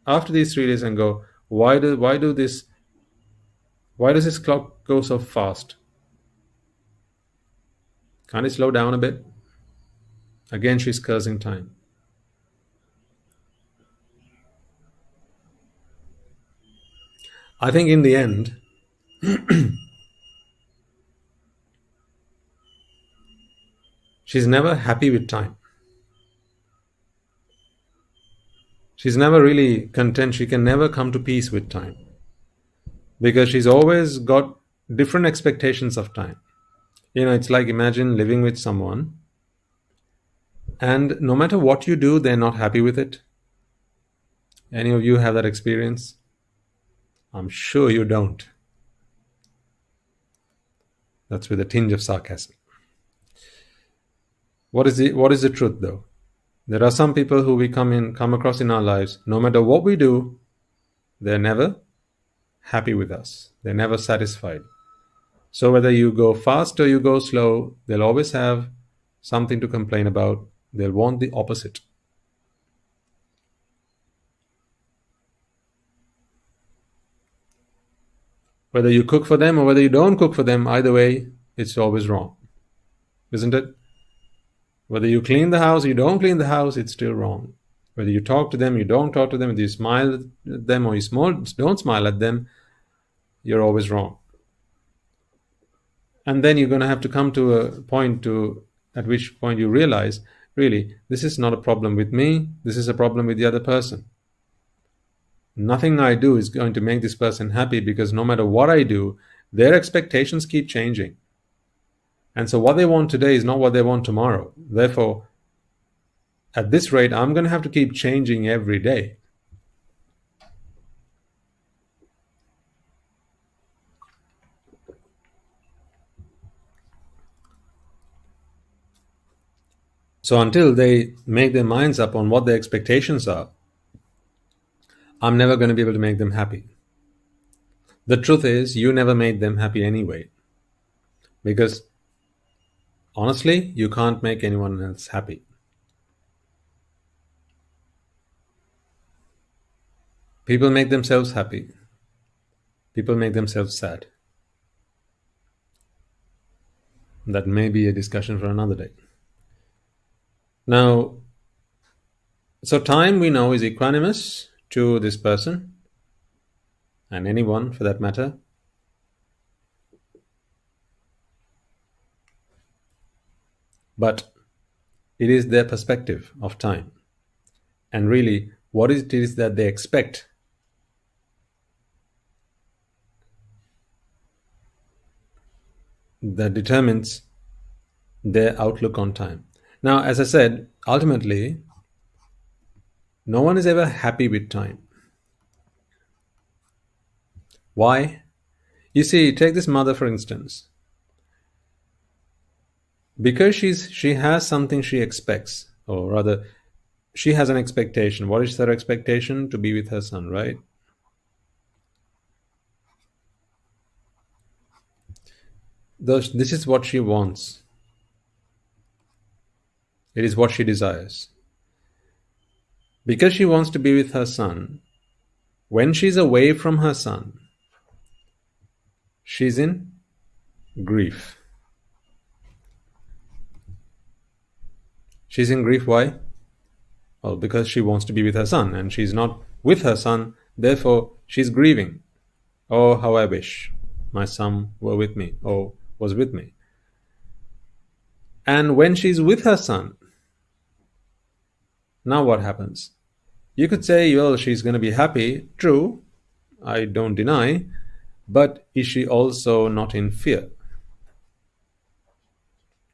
after these 3 days and go, why does this clock go so fast? Can't it slow down a bit? Again, she's cursing time. I think in the end, she's never happy with time. She's never really content. She can never come to peace with time. Because she's always got different expectations of time. It's like, imagine living with someone, and no matter what you do, they're not happy with it. Any of you have that experience? I'm sure you don't. That's with a tinge of sarcasm. What is the truth, though? There are some people who we come across in our lives, no matter what we do, they're never happy with us. They're never satisfied. So whether you go fast or you go slow, they'll always have something to complain about. They'll want the opposite. Whether you cook for them or whether you don't cook for them, either way, it's always wrong. Isn't it? Whether you clean the house or you don't clean the house, it's still wrong. Whether you talk to them, you don't talk to them, whether you smile at them or you don't smile at them, you're always wrong. And then you're going to have to come to a point at which point you realize, really, this is not a problem with me, this is a problem with the other person. Nothing I do is going to make this person happy, because no matter what I do, their expectations keep changing. And so what they want today is not what they want tomorrow. Therefore, at this rate, I'm going to have to keep changing every day. So until they make their minds up on what their expectations are, I'm never going to be able to make them happy. The truth is, you never made them happy anyway. Because honestly, you can't make anyone else happy. People make themselves happy. People make themselves sad. That may be a discussion for another day. Now, so time, we know, is equanimous to this person, and anyone for that matter. But it is their perspective of time. And really, what it is that they expect that determines their outlook on time. Now, as I said, ultimately, no one is ever happy with time. Why? You see, take this mother for instance. Because she has something she expects, or rather, she has an expectation. What is her expectation? To be with her son, right? This is what she wants. It is what she desires. Because she wants to be with her son, when she's away from her son, she's in grief. She's in grief. Why? Well, because she wants to be with her son, and she's not with her son, therefore she's grieving. Oh, how I wish my son were with me, or was with me. And when she's with her son, now what happens? You could say, well, she's going to be happy. True, I don't deny. But is she also not in fear?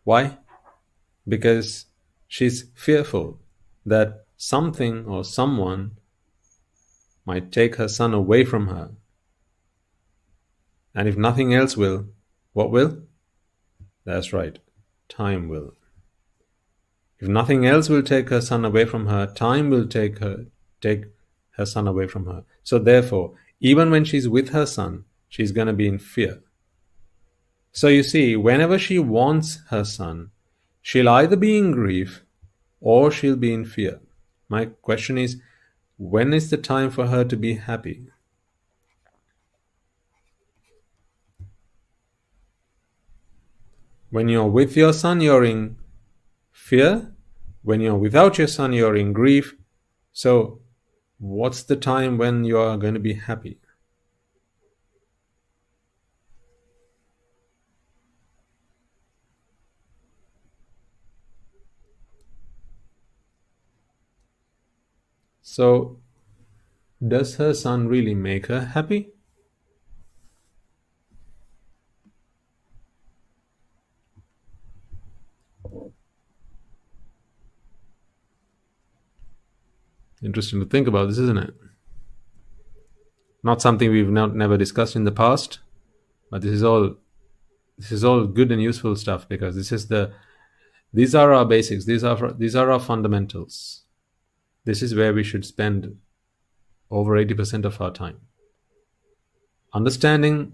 Why? Because she's fearful that something or someone might take her son away from her. And if nothing else will, what will? That's right, time will. If nothing else will take her son away from her, time will take her son away from her. So therefore, even when she's with her son, she's going to be in fear. So you see, whenever she wants her son, she'll either be in grief or she'll be in fear. My question is, when is the time for her to be happy? When you're with your son, you're in fear. When you're without your son, you're in grief. So what's the time when you are going to be happy? So does her son really make her happy? Interesting to think about this, isn't it? Not something we've never discussed in the past, but this is all good and useful stuff, because these are our basics, these are our fundamentals. This is where we should spend over 80% of our time. Understanding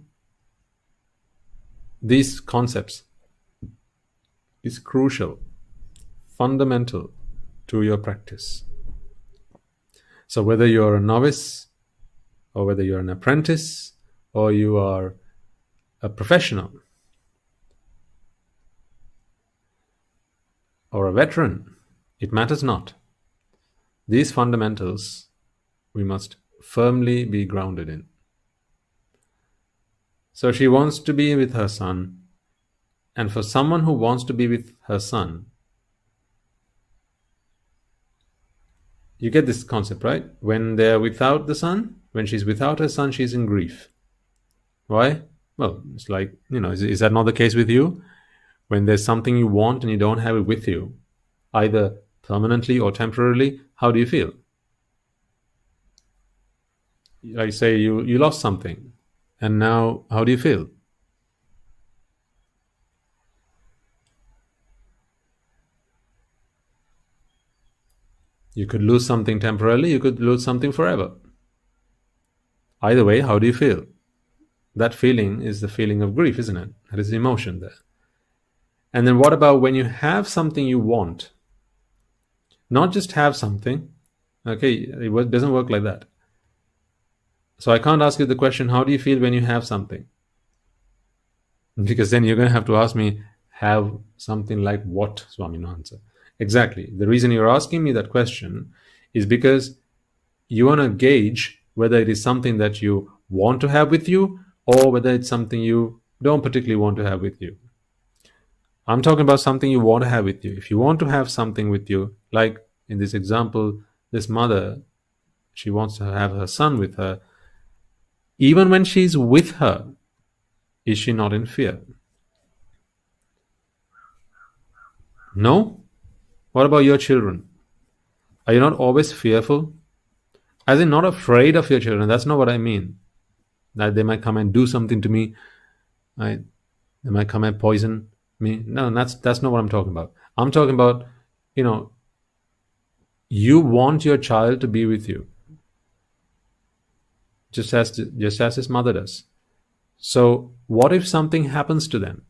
these concepts is crucial, fundamental to your practice. So whether you're a novice, or whether you're an apprentice, or you are a professional, or a veteran, it matters not. These fundamentals we must firmly be grounded in. So she wants to be with her son, and for someone who wants to be with her son, you get this concept, right? When they're without the son, when she's without her son, she's in grief. Why? Well, it's like, is that not the case with you? When there's something you want and you don't have it with you, either permanently or temporarily, how do you feel? Like, say you lost something, and now how do you feel? You could lose something temporarily, you could lose something forever. Either way, how do you feel? That feeling is the feeling of grief, isn't it? That is the emotion there. And then what about when you have something you want? Not just have something. Okay, it doesn't work like that. So I can't ask you the question, how do you feel when you have something? Because then you're going to have to ask me, have something like what, Swami Nansa? Exactly. The reason you're asking me that question is because you want to gauge whether it is something that you want to have with you, or whether it's something you don't particularly want to have with you. I'm talking about something you want to have with you. If you want to have something with you, like in this example, this mother, she wants to have her son with her. Even when she's with her, is she not in fear? No? What about your children? Are you not always fearful? As in, not afraid of your children. That's not what I mean. That they might come and do something to me. Right? They might come and poison me. No, that's not what I'm talking about. I'm talking about, you want your child to be with you, just as his mother does. So what if something happens to them?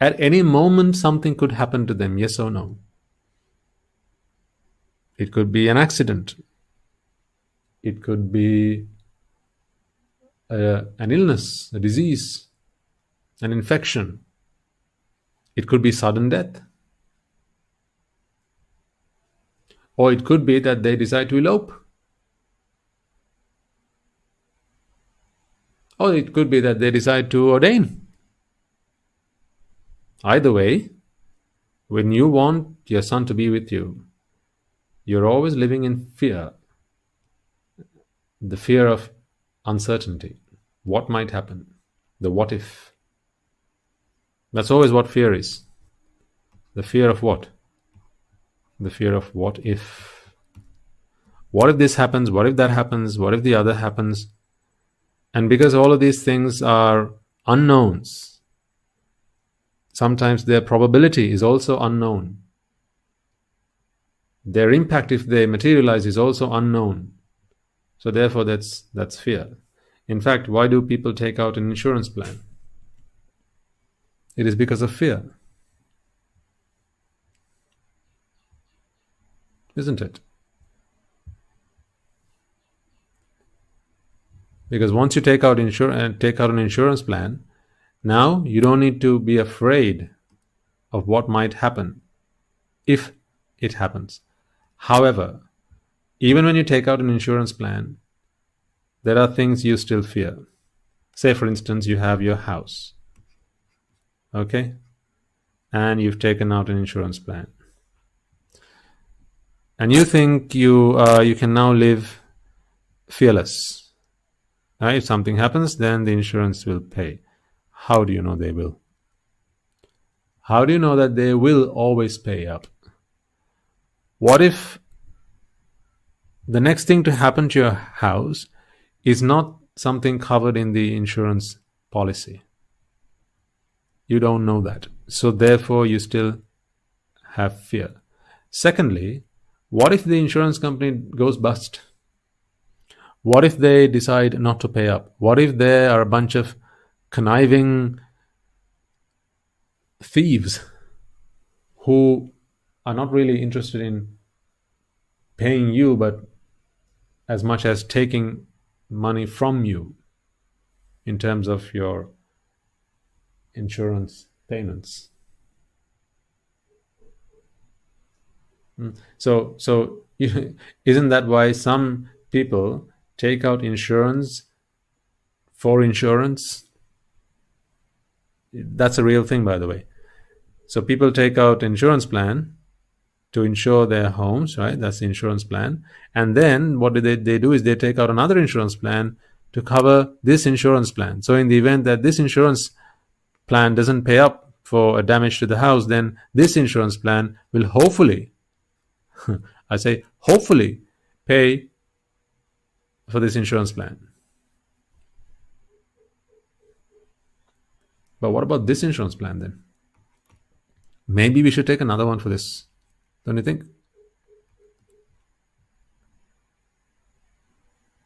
At any moment, something could happen to them, yes or no? It could be an accident. It could be an illness, a disease, an infection. It could be sudden death. Or it could be that they decide to elope. Or it could be that they decide to ordain. Either way, when you want your son to be with you, you're always living in fear. The fear of uncertainty. What might happen? The what if. That's always what fear is. The fear of what? The fear of what if. What if this happens? What if that happens? What if the other happens? And because all of these things are unknowns, sometimes their probability is also unknown. Their impact, if they materialize, is also unknown. So therefore, that's fear. In fact, why do people take out an insurance plan? It is because of fear. Isn't it? Because once you take out an insurance plan, now you don't need to be afraid of what might happen if it happens. However, even when you take out an insurance plan, there are things you still fear. Say, for instance, you have your house, okay, and you've taken out an insurance plan, and you think you can now live fearless. If something happens, then the insurance will pay. How do you know they will? How do you know that they will always pay up? What if the next thing to happen to your house is not something covered in the insurance policy? You don't know that. So therefore, you still have fear. Secondly, what if the insurance company goes bust? What if they decide not to pay up? What if there are a bunch of conniving thieves who are not really interested in paying you, but as much as taking money from you in terms of your insurance payments? So isn't that why some people take out insurance for insurance? That's a real thing, by the way. So people take out insurance plan to insure their homes, right? That's the insurance plan. And then what they do is they take out another insurance plan to cover this insurance plan. So in the event that this insurance plan doesn't pay up for a damage to the house, then this insurance plan will hopefully, I say hopefully, pay for this insurance plan. But what about this insurance plan then? Maybe we should take another one for this. Don't you think?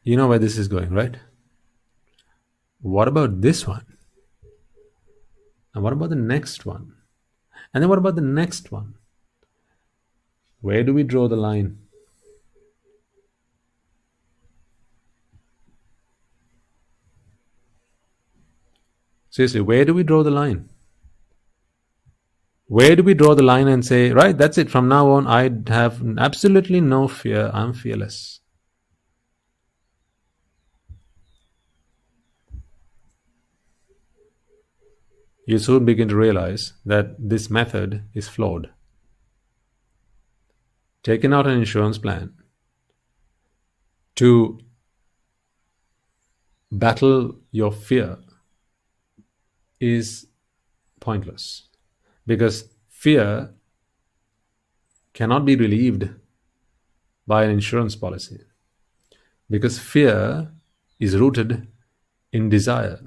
You know where this is going, right? What about this one? And what about the next one? And then what about the next one? Where do we draw the line? Seriously, where do we draw the line? Where do we draw the line and say, right, that's it, from now on I have absolutely no fear, I'm fearless? You soon begin to realize that this method is flawed. Taking out an insurance plan to battle your fear is pointless, because fear cannot be relieved by an insurance policy, because fear is rooted in desire.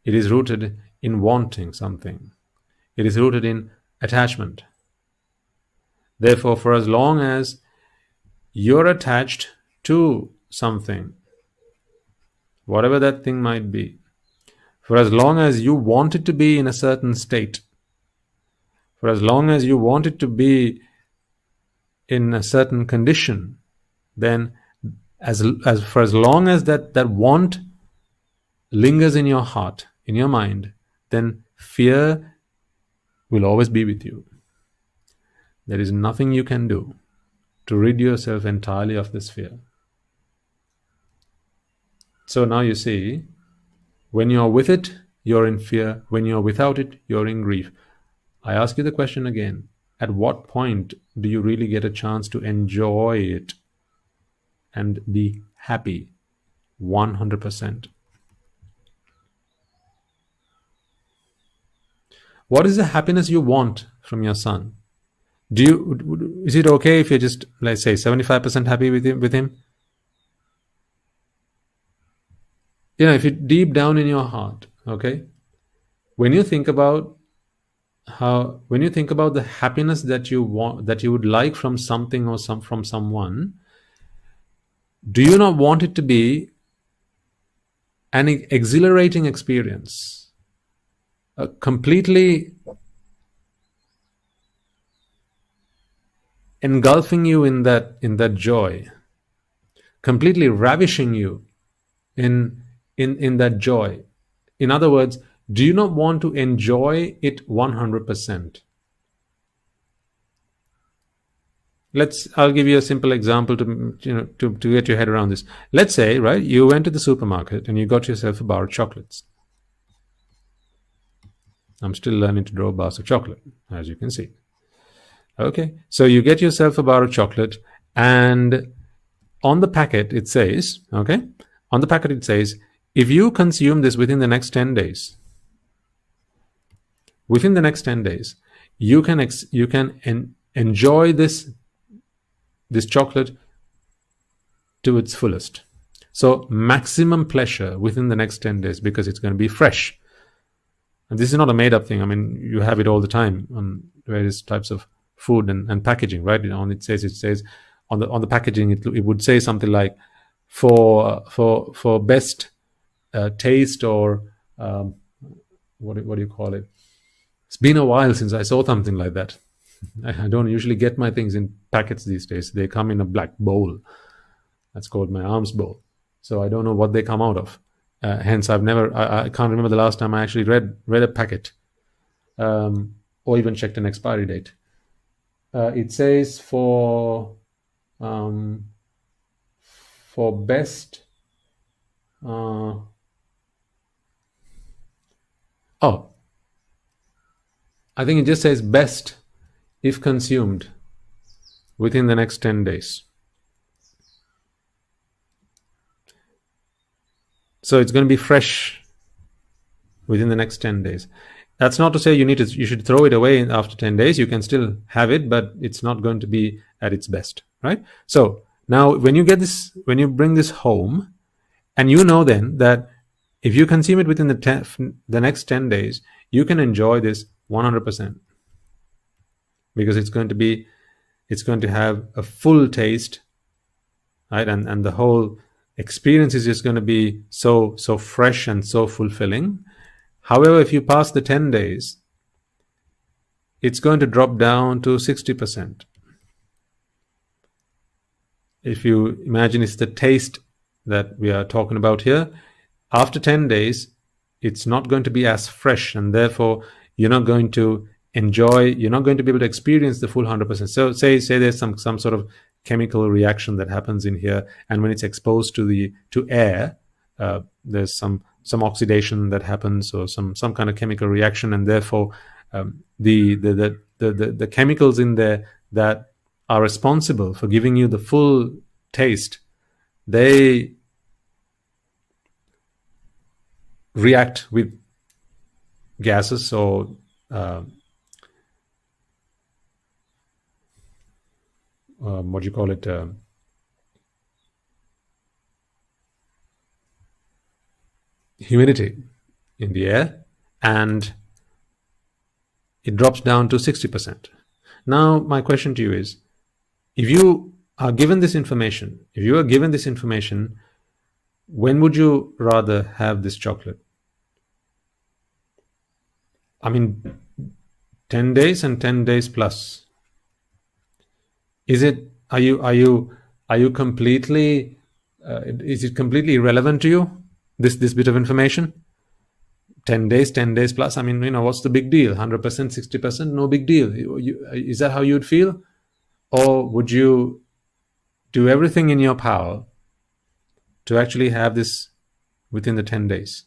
It is rooted in wanting something. It is rooted in attachment. Therefore, for as long as you're attached to something, whatever that thing might be, for as long as you want it to be in a certain state, for as long as you want it to be in a certain condition, then for as long as that want lingers in your heart, in your mind, then fear will always be with you. There is nothing you can do to rid yourself entirely of this fear. So now you see, when you're with it, you're in fear. When you're without it, you're in grief. I ask you the question again. At what point do you really get a chance to enjoy it and be happy 100%? What is the happiness you want from your son? Is it okay if you're just, let's say, 75% happy with him? If you deep down in your heart, okay, when you think about the happiness that you want, that you would like from something or from someone, do you not want it to be an exhilarating experience, completely engulfing you in that joy, completely ravishing you in that joy? In other words, do you not want to enjoy it 100%? I'll give you a simple example to get your head around this. Let's say, right, you went to the supermarket and you got yourself a bar of chocolates. I'm still learning to draw bars of chocolate, as you can see. Okay, so you get yourself a bar of chocolate, and on the packet it says, if you consume this within the next 10 days, you can enjoy this chocolate to its fullest. So maximum pleasure within the next 10 days, because it's going to be fresh. And this is not a made-up thing. I mean, you have it all the time on various types of food and packaging, right? It says on the packaging, it would say something like, for best taste, or what do you call it? It's been a while since I saw something like that. I don't usually get my things in packets these days. They come in a black bowl. That's called my arms bowl. So I don't know what they come out of. Hence, I can't remember the last time I actually read a packet, or even checked an expiry date. It says for best. I think it just says best if consumed within the next 10 days. So it's going to be fresh within the next 10 days. That's not to say you should throw it away after 10 days. You can still have it, but it's not going to be at its best, right? So now when you bring this home, and you know then that if you consume it within the next 10 days, you can enjoy this 100%, because it's going to have a full taste, right? And the whole experience is just going to be so fresh and so fulfilling. However, if you pass the 10 days, it's going to drop down to 60%. If you imagine it's the taste that we are talking about here, after 10 days, it's not going to be as fresh, and therefore you're not going to be able to experience the full 100%. So say there's some sort of chemical reaction that happens in here, and when it's exposed to air, there's some oxidation that happens, or some kind of chemical reaction, and therefore the chemicals in there that are responsible for giving you the full taste, they react with gases, or what do you call it? Humidity in the air, and it drops down to 60%. Now, my question to you is, if you are given this information, when would you rather have this chocolate? I mean, 10 days and 10 days plus. Is it completely irrelevant to you, this bit of information? 10 days, 10 days plus. I mean, what's the big deal? 100%, 60%, no big deal. Is that how you'd feel? Or would you do everything in your power to actually have this within the 10 days?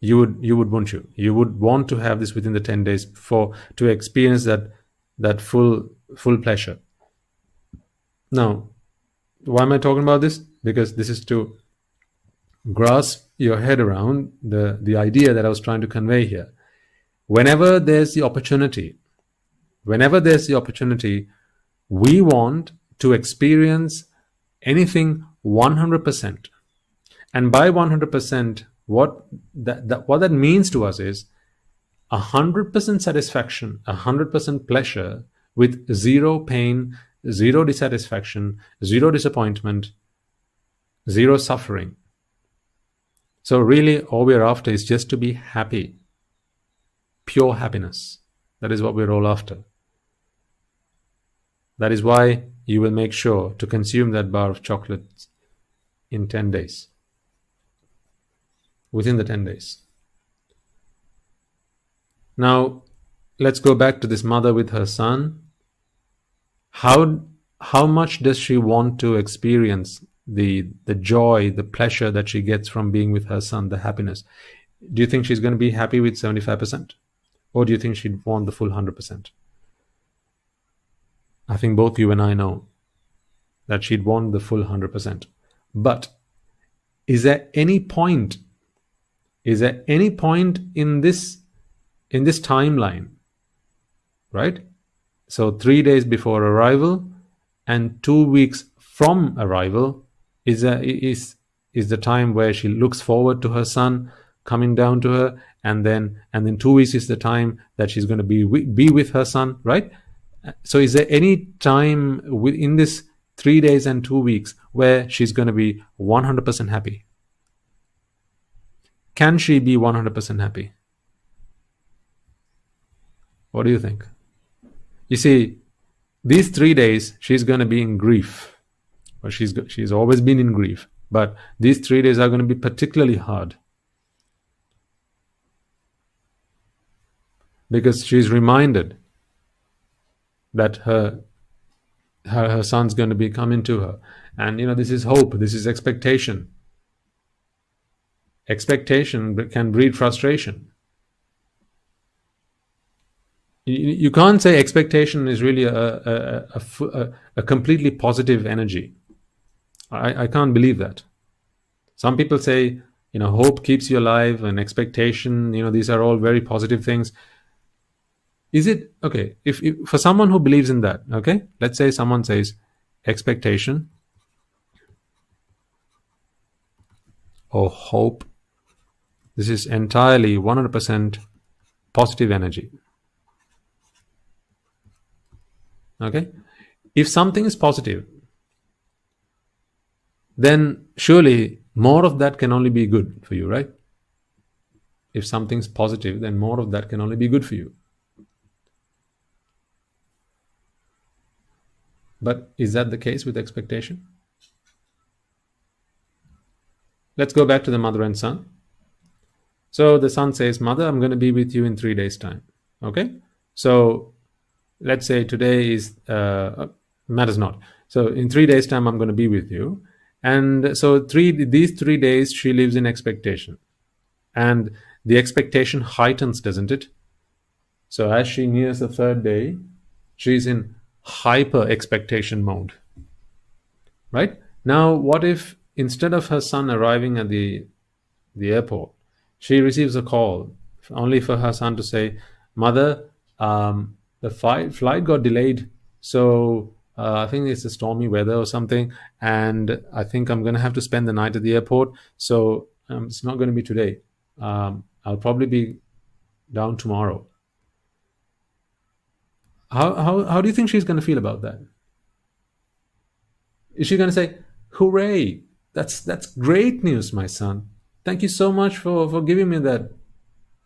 You would, won't you? You would want to have this within the 10 days to experience that full pleasure. Now, why am I talking about this? Because this is to grasp your head around the idea that I was trying to convey here. Whenever there's the opportunity, we want to experience anything 100%. And by 100%, what that means to us is 100% satisfaction, 100% pleasure with zero pain, zero dissatisfaction, zero disappointment, zero suffering. So really all we're after is just to be happy. Pure happiness. That is what we're all after. That is why you will make sure to consume that bar of chocolate in 10 days. Within the 10 days. Now, let's go back to this mother with her son. How much does she want to experience the joy, the pleasure that she gets from being with her son, the happiness? Do you think she's going to be happy with 75%? Or do you think she'd want the full 100%? I think both you and I know that she'd want the full 100%. But is there any point in this timeline, right? So 3 days before arrival and 2 weeks from arrival is the time where she looks forward to her son coming down to her, and then 2 weeks is the time that she's going to be with her son, right? So is there any time within this 3 days and 2 weeks where she's going to be 100% happy? Can she be 100% happy? What do you think? You see, these 3 days she's going to be in grief. Well, she's always been in grief, but these 3 days are going to be particularly hard because she's reminded that her son's going to be coming to her, and this is hope, this is expectation. Expectation can breed frustration. You can't say expectation is really a completely positive energy. I can't believe that. Some people say, hope keeps you alive, and expectation, these are all very positive things. Is it okay if for someone who believes in that? Okay, let's say someone says expectation or hope. This is entirely 100% positive energy. Okay? If something is positive, then surely more of that can only be good for you, right? If something's positive, then more of that can only be good for you. But is that the case with expectation? Let's go back to the mother and son. So the son says, Mother, I'm going to be with you in 3 days' time. Okay? So let's say today is, matters not. So in 3 days' time, I'm going to be with you. And so these 3 days, she lives in expectation. And the expectation heightens, doesn't it? So as she nears the 3rd day, she's in hyper expectation mode. Right? Now, what if instead of her son arriving at the airport, she receives a call only for her son to say, Mother, the flight got delayed, so I think it's a stormy weather or something, and I think I'm going to have to spend the night at the airport, so it's not going to be today. I'll probably be down tomorrow. How do you think she's going to feel about that? Is she going to say, hooray, that's great news, my son. Thank you so much for giving me that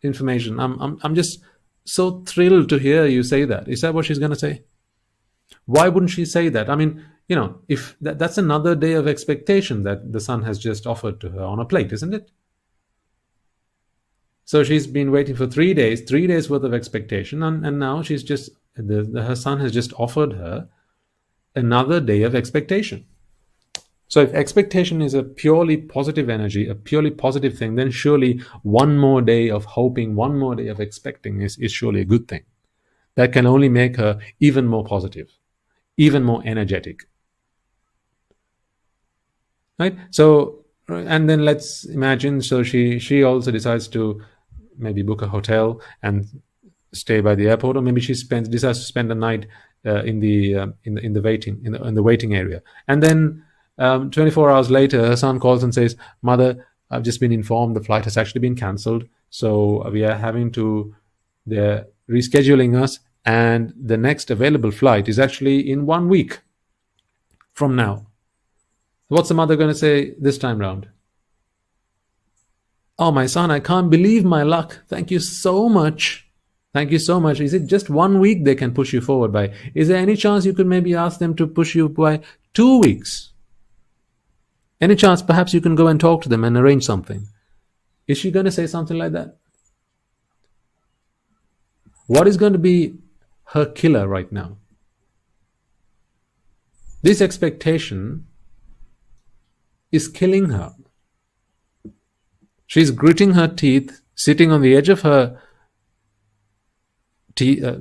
information. I'm just so thrilled to hear you say that. Is that what she's going to say? Why wouldn't she say that? I mean, if that's another day of expectation that the son has just offered to her on a plate, isn't it? So she's been waiting for 3 days, 3 days worth of expectation, and now she's just her son has just offered her another day of expectation. So if expectation is a purely positive energy, a purely positive thing, then surely one more day of hoping, one more day of expecting is surely a good thing. That can only make her even more positive, even more energetic. Right? So, and then let's imagine, so she also decides to maybe book a hotel and stay by the airport, or maybe she decides to spend the night in the waiting area, and then 24 hours later, her son calls and says, "Mother, I've just been informed the flight has actually been cancelled, so we are having to they're rescheduling us, and the next available flight is actually in 1 week from now." What's the mother going to say this time round? "Oh, my son, I can't believe my luck. Thank you so much. Thank you so much. Is it just 1 week they can push you forward by? Is there any chance you could maybe ask them to push you by 2 weeks? Any chance perhaps you can go and talk to them and arrange something?" Is she going to say something like that? What is going to be her killer right now? This expectation is killing her. She's gritting her teeth, sitting on the edge of her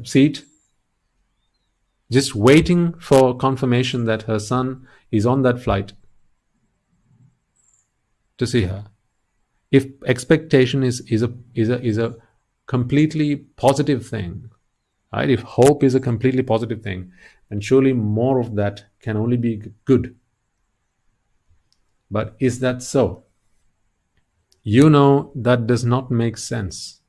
seat, just waiting for confirmation that her son is on that flight to see her. If expectation is a completely positive thing, right? If hope is a completely positive thing, then surely more of that can only be good. But is that so? You know that does not make sense.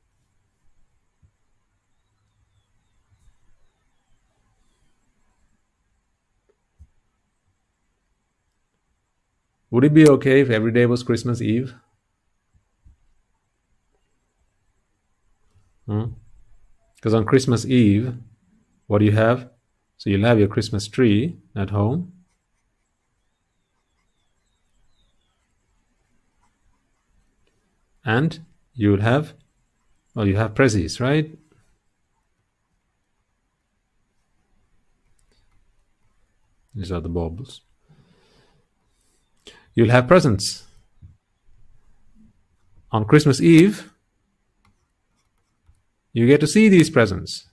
Would it be okay if every day was Christmas Eve? Because on Christmas Eve, what do you have? So you'll have your Christmas tree at home. And you will have, well, you have prezzies, right? These are the baubles. You'll have presents. On Christmas Eve, you get to see these presents.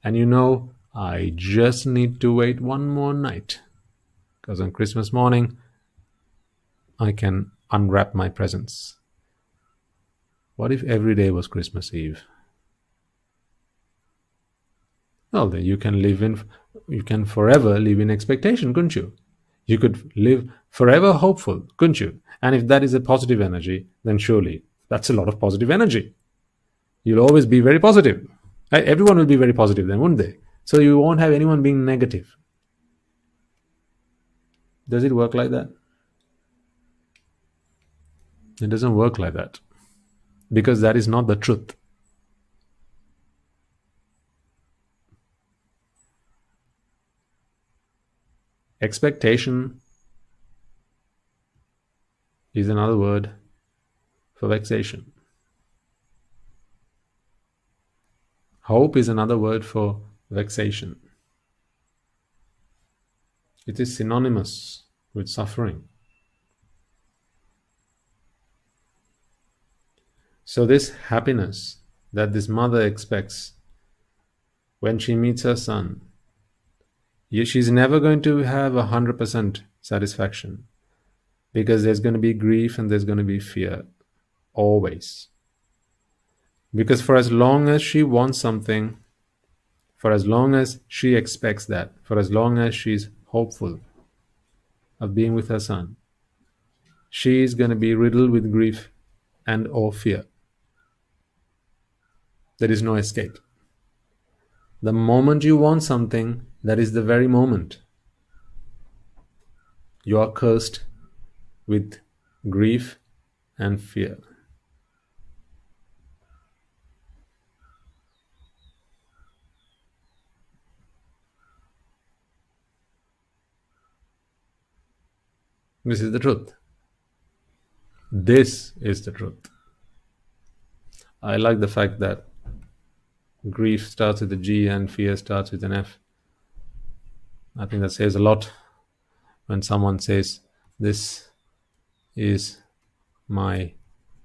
And you know, I just need to wait one more night. Because on Christmas morning, I can unwrap my presents. What if every day was Christmas Eve? Well, then you can forever live in expectation, couldn't you? You could live forever hopeful, couldn't you? And if that is a positive energy, then surely that's a lot of positive energy. You'll always be very positive. Everyone will be very positive then, won't they? So you won't have anyone being negative. Does it work like that? It doesn't work like that. Because that is not the truth. Expectation is another word for vexation. Hope is another word for vexation. It is synonymous with suffering. So this happiness that this mother expects when she meets her son, she's never going to have 100% satisfaction, because there's going to be grief and there's going to be fear, always. Because for as long as she wants something, for as long as she expects that, for as long as she's hopeful of being with her son, she is going to be riddled with grief and or fear. There is no escape. The moment you want something, that is the very moment you are cursed with grief and fear. This is the truth. This is the truth. I like the fact that grief starts with a G and fear starts with an F. I think that says a lot when someone says, "This is my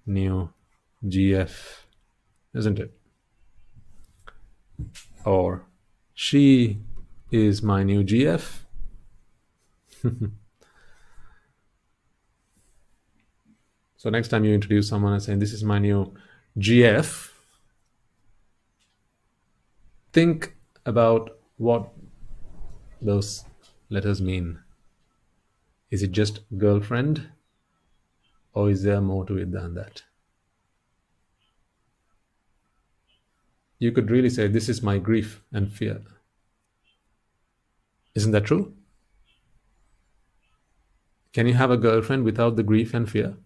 new GF," isn't it? Or, "She is my new GF." So next time you introduce someone and saying, "This is my new GF," think about what those letters mean. Is it just girlfriend, or is there more to it than that? You could really say, "This is my grief and fear." Isn't that true? Can you have a girlfriend without the grief and fear?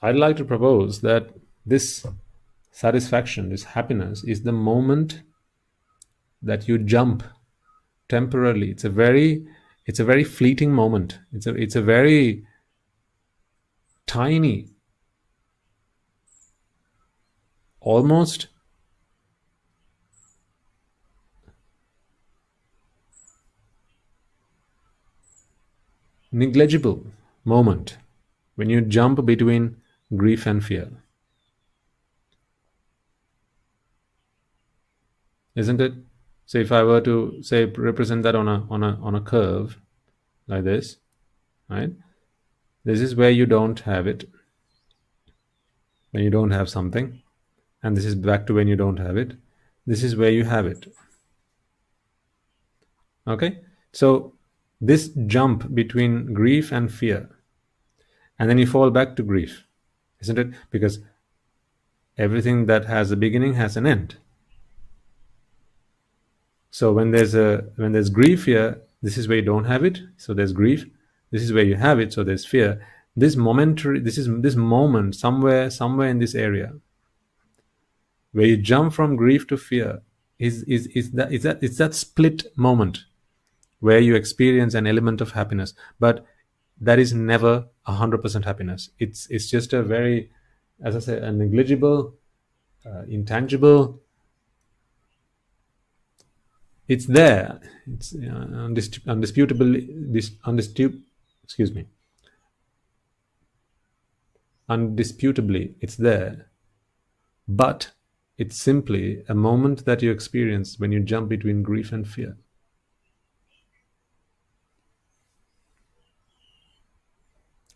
I'd like to propose that this satisfaction, this happiness, is the moment that you jump temporarily. It's a very fleeting moment. It's a very tiny, almost negligible moment when you jump between grief and fear. Isn't it? So if I were to say represent that on a curve like this, right? This is where you don't have it, when you don't have something, and this is back to when you don't have it. This is where you have it. Okay? So this jump between grief and fear, and then you fall back to grief, isn't it? Because everything that has a beginning has an end. So when there's grief here, this is where you don't have it. So there's grief. This is where you have it. So there's fear. This moment somewhere in this area where you jump from grief to fear is that split moment where you experience an element of happiness, but that is never 100% happiness. It's just a very, as I say, a negligible, intangible. It's there. It's undisputably, undisputably, it's there. But it's simply a moment that you experience when you jump between grief and fear.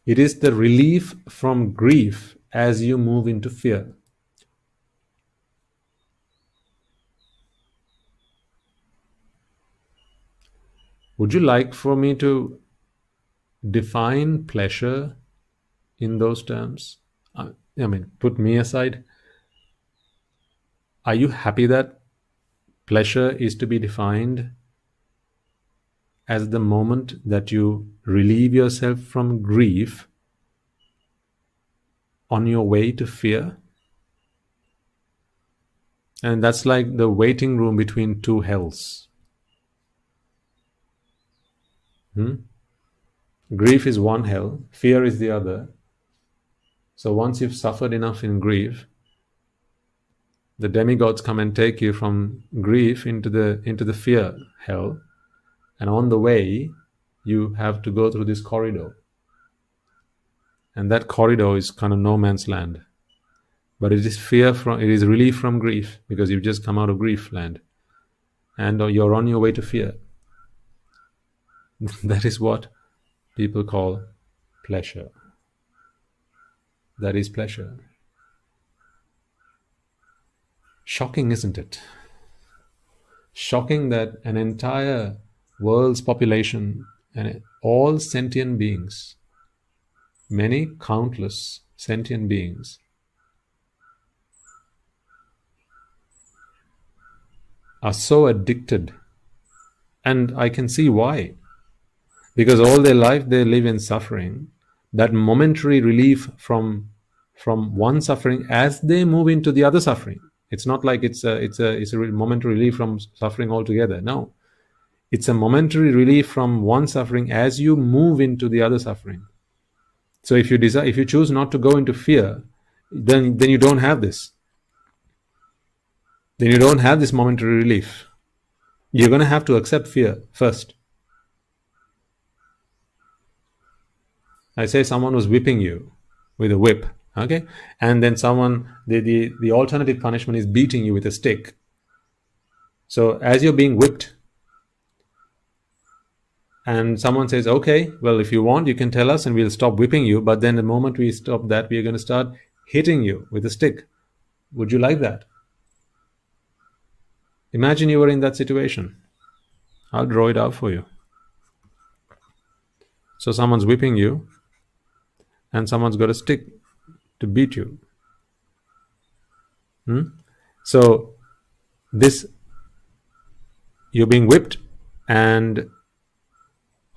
It is the relief from grief as you move into fear. Would you like for me to define pleasure in those terms? I mean, put me aside. Are you happy that pleasure is to be defined as the moment that you relieve yourself from grief on your way to fear? And that's like the waiting room between two hells. Grief is one hell, fear is the other. So once you've suffered enough in grief, the demigods come and take you from grief into the fear hell, and on the way you have to go through this corridor, and that corridor is kind of no man's land, but it is relief from grief, because you've just come out of grief land and you're on your way to fear. That is what people call pleasure. That is pleasure. Shocking, isn't it? Shocking that an entire world's population and all sentient beings, many countless sentient beings, are so addicted. And I can see why. Because all their life they live in suffering. That momentary relief from one suffering as they move into the other suffering. It's not like it's a momentary relief from suffering altogether. No, it's a momentary relief from one suffering as you move into the other suffering. So if you choose not to go into fear, then you don't have this. Then you don't have this momentary relief. You're going to have to accept fear first. I say someone was whipping you with a whip, okay, and then the alternative punishment is beating you with a stick. So as you're being whipped, and someone says, okay, well, if you want, you can tell us and we'll stop whipping you, but then the moment we stop that, we are going to start hitting you with a stick. Would you like that? Imagine you were in that situation. I'll draw it out for you. So someone's whipping you, and someone's got a stick to beat you. So this, you're being whipped, and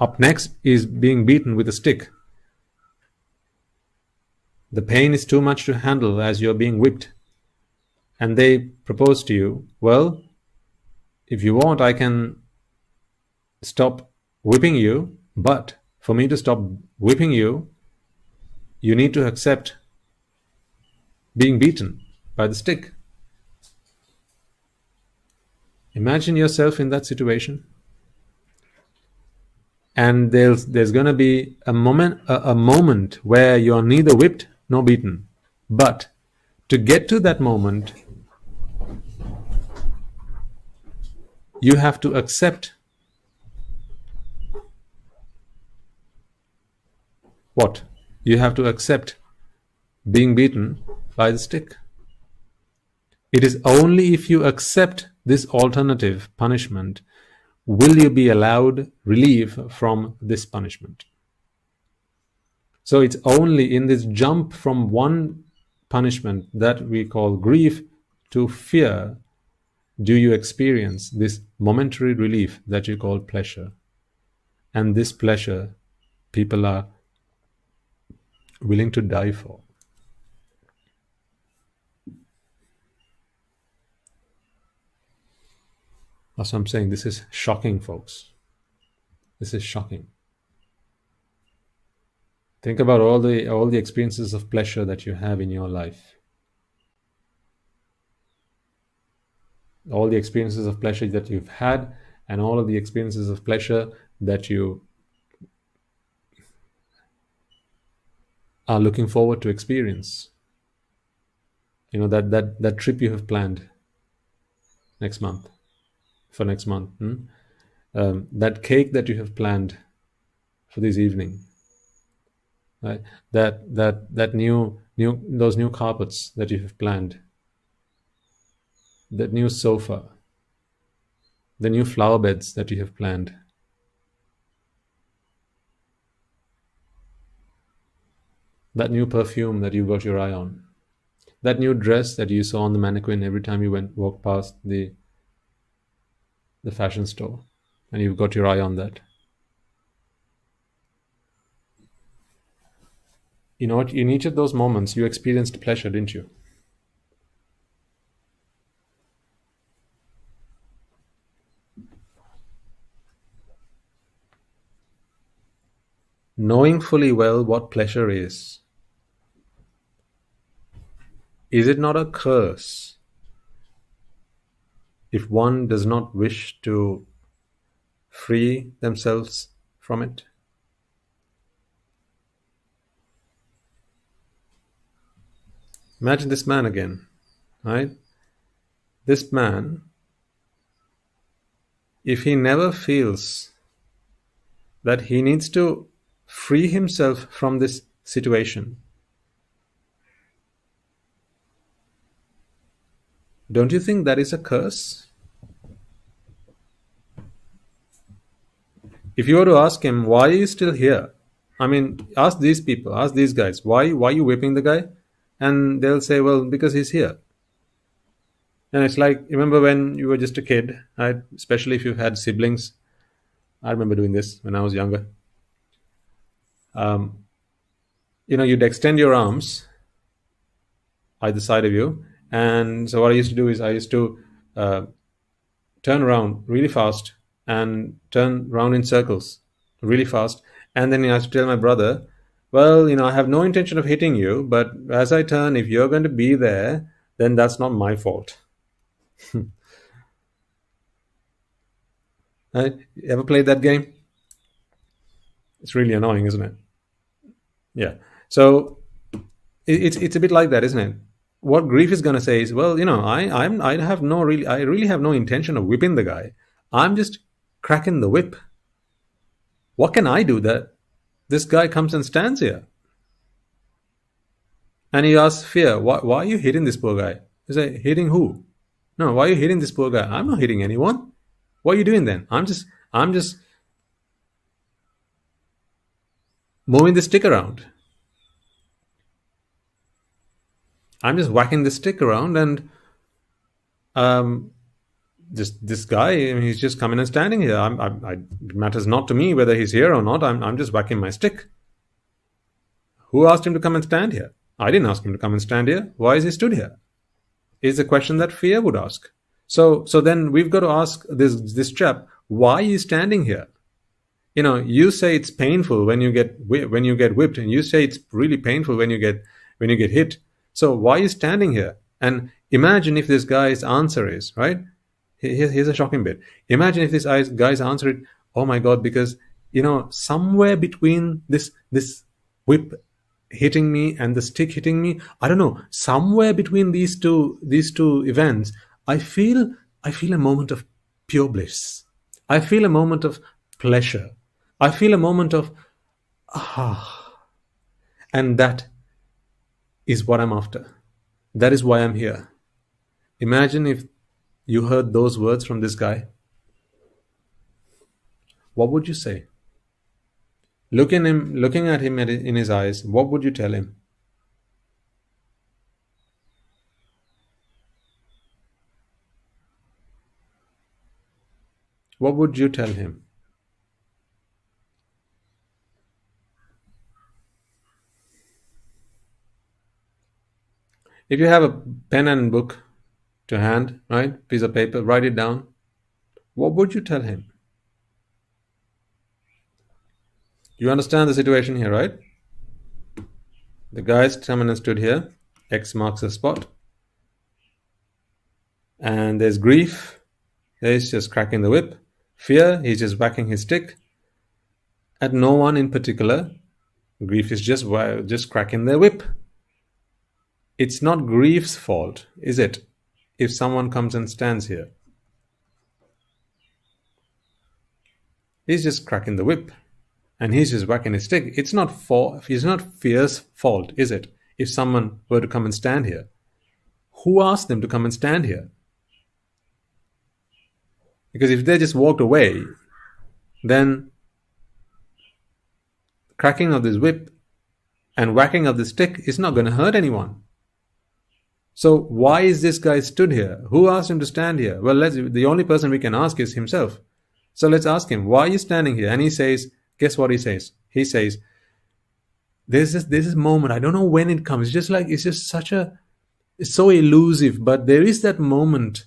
up next is being beaten with a stick. The pain is too much to handle as you're being whipped. And they propose to you, well, if you want, I can stop whipping you, but for me to stop whipping you, you need to accept being beaten by the stick. Imagine yourself in that situation. And there's going to be a moment where you're neither whipped nor beaten. But to get to that moment, you have to accept what? You have to accept being beaten by the stick. It is only if you accept this alternative punishment will you be allowed relief from this punishment. So it's only in this jump from one punishment that we call grief to fear do you experience this momentary relief that you call pleasure. And this pleasure people are willing to die for. That's what I'm saying. This is shocking, folks. This is shocking. Think about all the experiences of pleasure that you have in your life. All the experiences of pleasure that you've had, and all of the experiences of pleasure that you are looking forward to experience. You know, that trip you have planned for next month. That cake that you have planned for this evening. Right? That new those new carpets that you have planned. That new sofa. The new flower beds that you have planned. That new perfume that you got your eye on. That new dress that you saw on the mannequin every time you walked past the fashion store, and you've got your eye on that. You know what? In each of those moments, you experienced pleasure, didn't you? Knowing fully well what pleasure is it not a curse if one does not wish to free themselves from it? Imagine this man again, right? This man, if he never feels that he needs to free himself from this situation, don't you think that is a curse? If you were to ask him, why are you still here? I mean, ask these people, ask these guys, why are you whipping the guy? And they'll say, well, because he's here. And it's like, remember when you were just a kid, right? Especially if you've had siblings. I remember doing this when I was younger. You'd extend your arms either side of you, And so what I used to do is I used to uh, turn around really fast and turn round in circles really fast. And then I have to tell my brother, well, I have no intention of hitting you, but as I turn, if you're going to be there, then that's not my fault. Right? You ever played that game? It's really annoying, isn't it? Yeah. So it's a bit like that, isn't it? What grief is going to say is, well, I really have no intention of whipping the guy. I'm just cracking the whip. What can I do that this guy comes and stands here? And he asks fear, why are you hitting this poor guy? He say, hitting who? No, why are you hitting this poor guy? I'm not hitting anyone. What are you doing then? I'm just moving the stick around. I'm just whacking the stick around, and um, this guy, I mean, he's just coming and standing here. It matters not to me whether he's here or not. I'm just whacking my stick. Who asked him to come and stand here? I didn't ask him to come and stand here. Why is he stood here? Is a question that fear would ask. So then we've got to ask this chap, why are you standing here? You say it's painful when you get whipped, and you say it's really painful when you get hit. So why are you standing here? And imagine if this guy's answer is right. Here's a shocking bit. Imagine if this guy's answer is, oh my God, because somewhere between this whip hitting me and the stick hitting me, I don't know, somewhere between these two events, I feel a moment of pure bliss. I feel a moment of pleasure. I feel a moment of and that is what I'm after. That is why I'm here. Imagine if you heard those words from this guy. What would you say? Looking at him in his eyes, what would you tell him? What would you tell him? If you have a pen and book to hand, right, piece of paper, write it down. What would you tell him? You understand the situation here, right? The guy's coming and stood here. X marks the spot. And there's grief. He's just cracking the whip. Fear, he's just whacking his stick. At no one in particular. Grief is just cracking their whip. It's not grief's fault, is it? If someone comes and stands here. He's just cracking the whip. And he's just whacking his stick. It's not fear's fault, is it? If someone were to come and stand here. Who asked them to come and stand here? Because if they just walked away, then cracking of this whip and whacking of the stick is not going to hurt anyone. So why is this guy stood here? Who asked him to stand here? Well, the only person we can ask is himself. So let's ask him, why are you standing here? And he says, guess what he says? He says, there's this moment, I don't know when it comes. It's so elusive, but there is that moment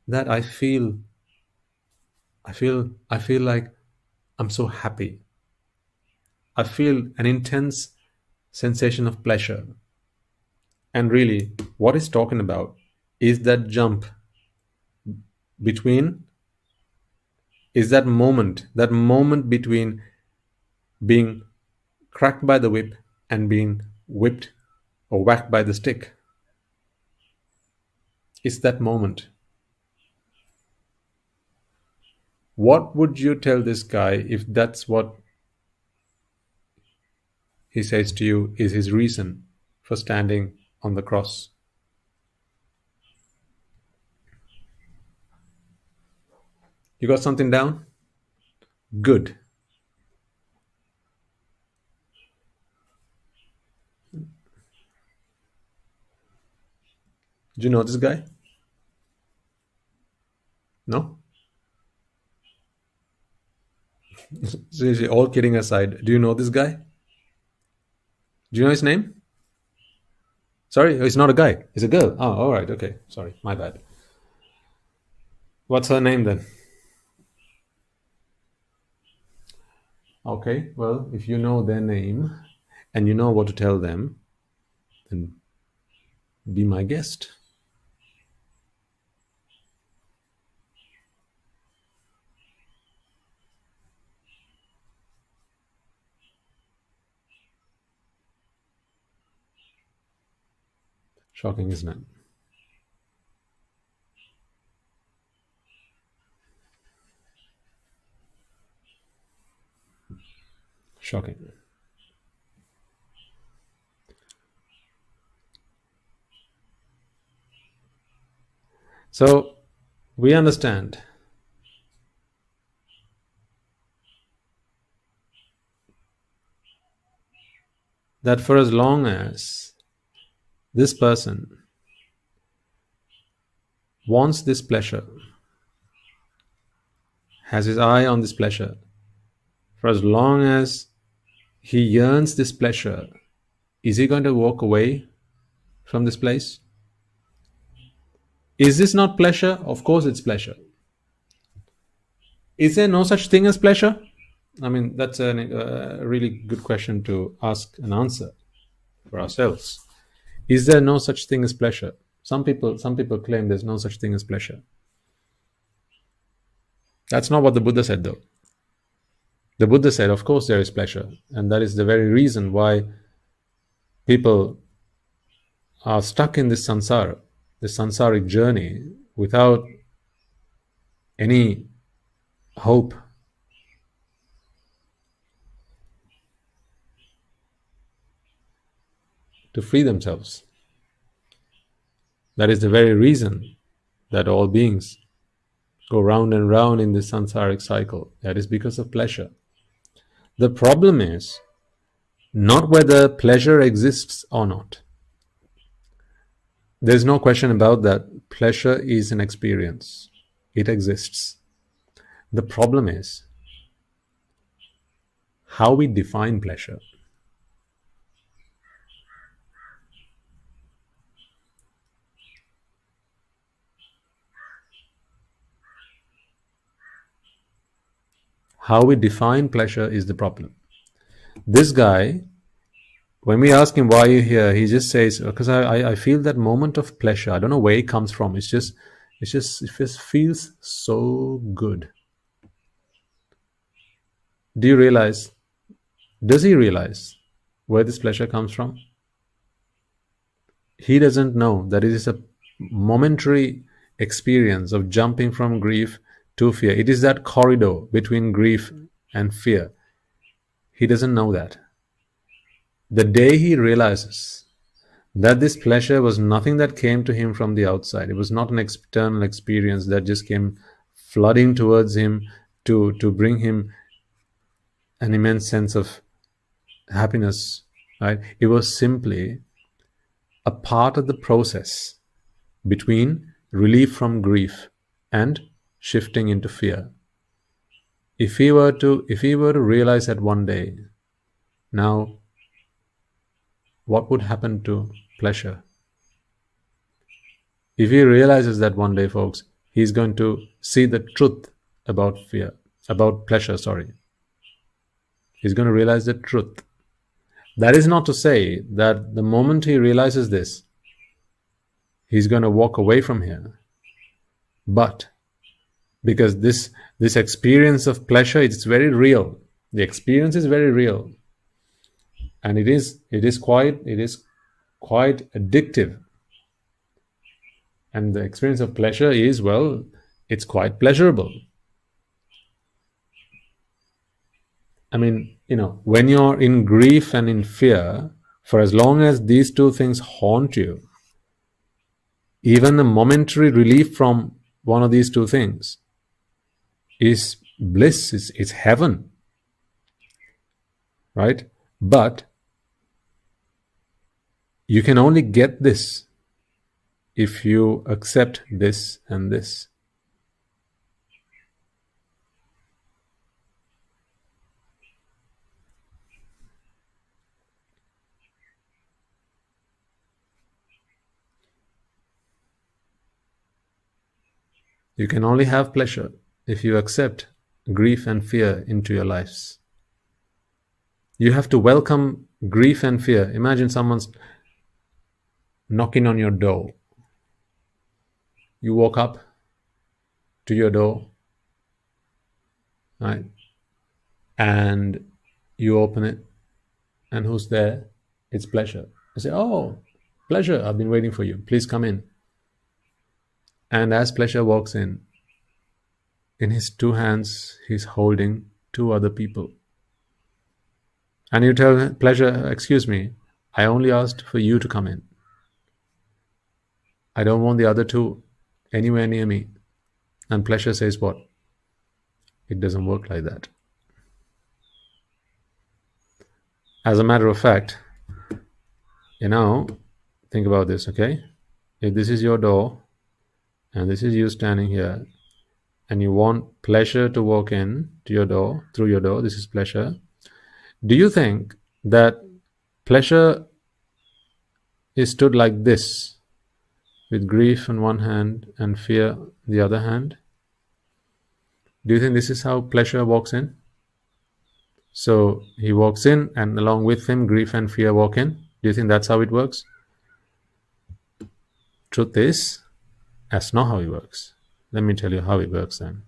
that I feel like I'm so happy. I feel an intense sensation of pleasure. And really, what he's talking about is that jump between, is that moment between being cracked by the whip and being whipped or whacked by the stick. It's that moment. What would you tell this guy if that's what he says to you is his reason for standing on the cross? You got something down? Good. Do you know this guy? No? Seriously, all kidding aside, do you know this guy? Do you know his name? Sorry, it's not a guy. It's a girl. Oh, all right. Okay. Sorry, my bad. What's her name then? Okay. Well, if you know their name and you know what to tell them, then be my guest. Shocking, isn't it? Shocking. So we understand that for as long as this person wants this pleasure, has his eye on this pleasure, for as long as he yearns this pleasure, is he going to walk away from this place? Is this not pleasure? Of course it's pleasure. Is there no such thing as pleasure? I mean, that's a really good question to ask and answer for ourselves. Is there no such thing as pleasure? Some people claim there's no such thing as pleasure. That's not what the Buddha said, though. The Buddha said, of course, there is pleasure, and that is the very reason why people are stuck in this samsara, this samsaric journey, without any hope. To free themselves. That is the very reason that all beings go round and round in this samsaric cycle. That is because of pleasure. The problem is not whether pleasure exists or not. There's no question about that. Pleasure is an experience. It exists. The problem is how we define pleasure. How we define pleasure is the problem. This guy, when we ask him why are you here, he just says, because I feel that moment of pleasure. I don't know where it comes from. It just feels so good. Do you realize? Does he realize where this pleasure comes from? He doesn't know that it is a momentary experience of jumping from grief to fear. It is that corridor between grief and fear. He doesn't know that. The day he realizes that this pleasure was nothing that came to him from the outside, it was not an external experience that just came flooding towards him to bring him an immense sense of happiness, right? It was simply a part of the process between relief from grief and shifting into fear. If he were to realize that one day, now what would happen to pleasure? If he realizes that one day, folks, he's going to see the truth about fear, about pleasure, sorry. He's going to realize the truth. That is not to say that the moment he realizes this, he's going to walk away from here. But because this experience of pleasure, it's very real. The experience is very real, and it is quite addictive. And the experience of pleasure is, well, it's quite pleasurable. I mean, when you're in grief and in fear, for as long as these two things haunt you, even a momentary relief from one of these two things is bliss, it's heaven, right? But you can only get this if you accept this and this. You can only have pleasure if you accept grief and fear into your lives. You have to welcome grief and fear. Imagine someone's knocking on your door. You walk up to your door, right? And you open it, and who's there? It's pleasure. You say, "Oh, pleasure, I've been waiting for you. Please come in." And as pleasure walks in his two hands, he's holding two other people. And you tell pleasure, "Excuse me, I only asked for you to come in. I don't want the other two anywhere near me." And pleasure says what? It doesn't work like that. As a matter of fact, think about this, okay? If this is your door and this is you standing here and you want pleasure to walk in to your door, through your door, this is pleasure. Do you think that pleasure is stood like this with grief in one hand and fear the other hand? Do you think this is how pleasure walks in? So he walks in and along with him grief and fear walk in. Do you think that's how it works? Truth is, that's not how it works. Let me tell you how it works then.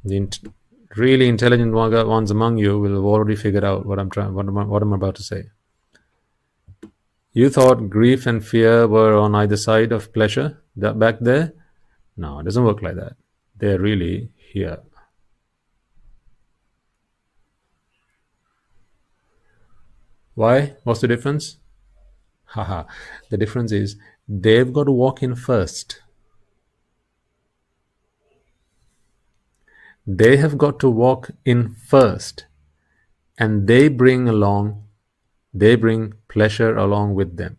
The really intelligent ones among you will have already figured out what I'm about to say. You thought grief and fear were on either side of pleasure back there? No, it doesn't work like that. They're really here. Why? What's the difference? Haha. The difference is they've got to walk in first. They have got to walk in first. And they bring pleasure along with them.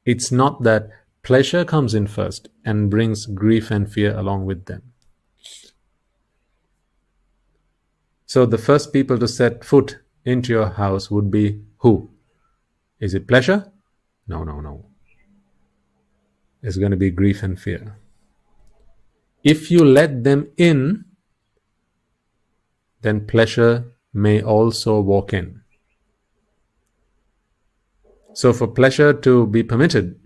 It's not that pleasure comes in first and brings grief and fear along with them. So the first people to set foot into your house would be who? Is it pleasure? No. It's going to be grief and fear. If you let them in, then pleasure may also walk in. So for pleasure to be permitted,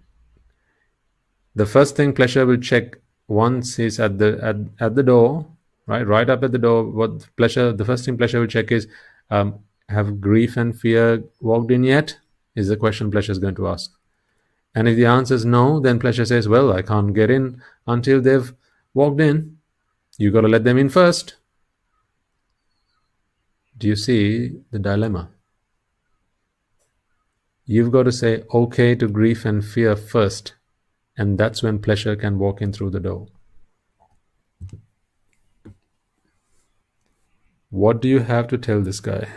the first thing pleasure will check once he's at the door, right up at the door. The first thing pleasure will check is, have grief and fear walked in yet? Is the question pleasure is going to ask. And if the answer is no, then pleasure says, well, I can't get in until they've walked in. You got to let them in first. Do you see the dilemma? You've got to say okay to grief and fear first, and that's when pleasure can walk in through the door. What do you have to tell this guy?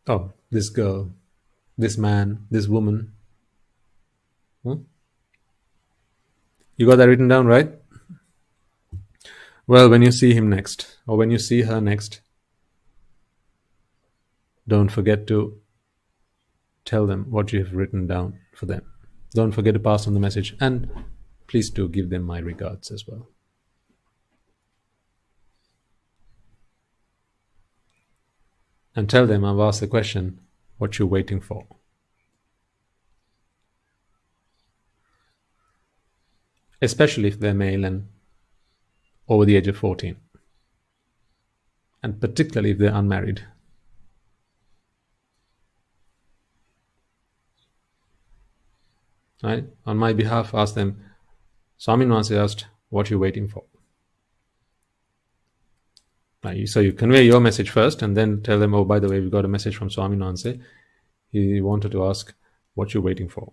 Oh, this girl, this man, this woman. You got that written down, right? Well, when you see him next, or when you see her next, don't forget to tell them what you have written down for them. Don't forget to pass on the message, and please do give them my regards as well. And tell them I've asked the question, what you're waiting for. Especially if they're male and over the age of 14. And particularly if they're unmarried. Right? On my behalf, ask them, Swamin once asked, what you're waiting for. So you convey your message first and then tell them, oh, by the way, we got a message from Swami Nanse. He wanted to ask what you're waiting for.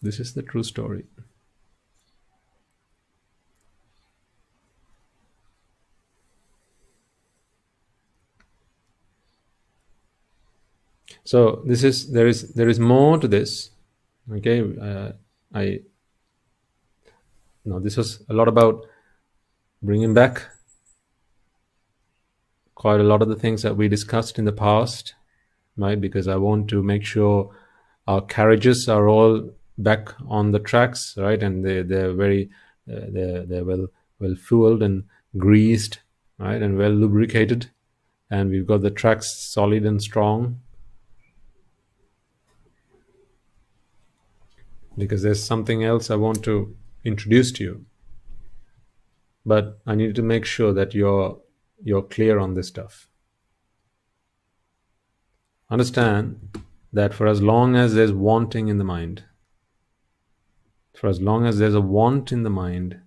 This is the true story. So there is more to this. Okay, I this was a lot about bringing back quite a lot of the things that we discussed in the past, right? Because I want to make sure our carriages are all back on the tracks, right? And they're very they're well fueled and greased, right? And well lubricated, and we've got the tracks solid and strong. Because there's something else I want to introduce to you, but I need to make sure that you're clear on this stuff. Understand that for as long as there's wanting in the mind, for as long as there's a want in the mind,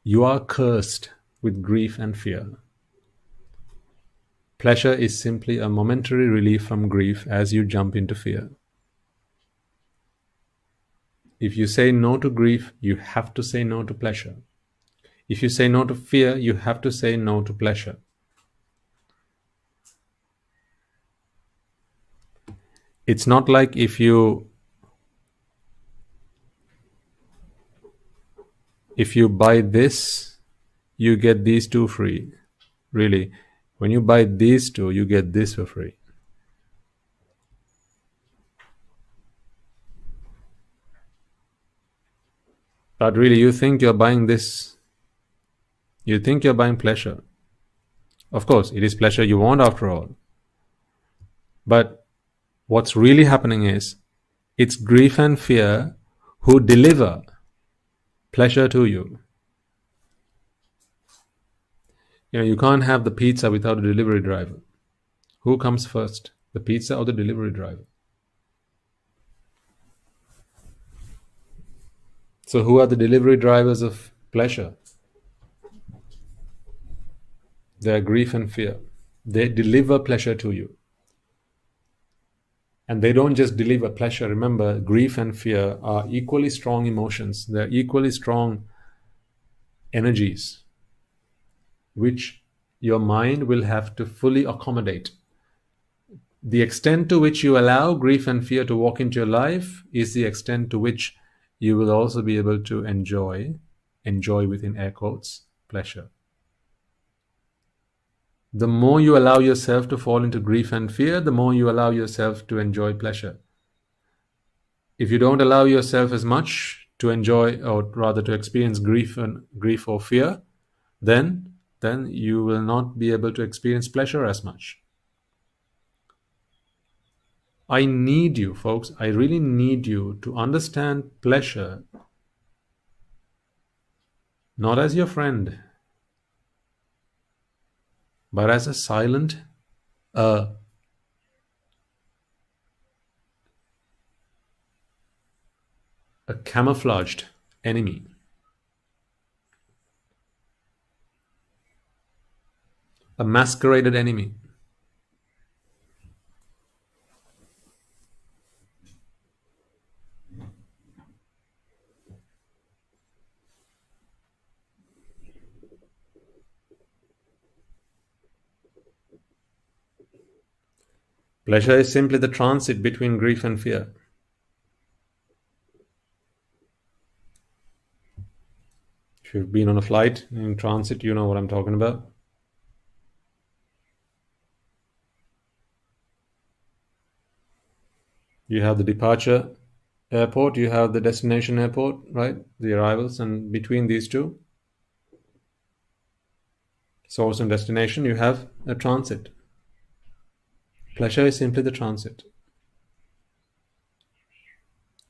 you are cursed with grief and fear. Pleasure is simply a momentary relief from grief as you jump into fear. If you say no to grief, you have to say no to pleasure. If you say no to fear, you have to say no to pleasure. It's not like if you buy this, you get these two free. Really, when you buy these two, you get this for free. But really, you think you're buying this. You think you're buying pleasure. Of course, it is pleasure you want after all. But what's really happening is, it's grief and fear who deliver pleasure to you. You can't have the pizza without a delivery driver. Who comes first, the pizza or the delivery driver? So who are the delivery drivers of pleasure? They are grief and fear. They deliver pleasure to you. And they don't just deliver pleasure. Remember, grief and fear are equally strong emotions. They're equally strong energies, which your mind will have to fully accommodate. The extent to which you allow grief and fear to walk into your life is the extent to which you will also be able to enjoy within air quotes, pleasure. The more you allow yourself to fall into grief and fear, the more you allow yourself to enjoy pleasure. If you don't allow yourself as much to enjoy, or rather to experience grief or fear, then you will not be able to experience pleasure as much. I need you, folks, I really need you to understand pleasure not as your friend, but as a silent, a camouflaged enemy. A masqueraded enemy. Pleasure is simply the transit between grief and fear. If you've been on a flight in transit, you know what I'm talking about. You have the departure airport, you have the destination airport, right? The arrivals, and between these two, source and destination, you have a transit. Pleasure is simply the transit.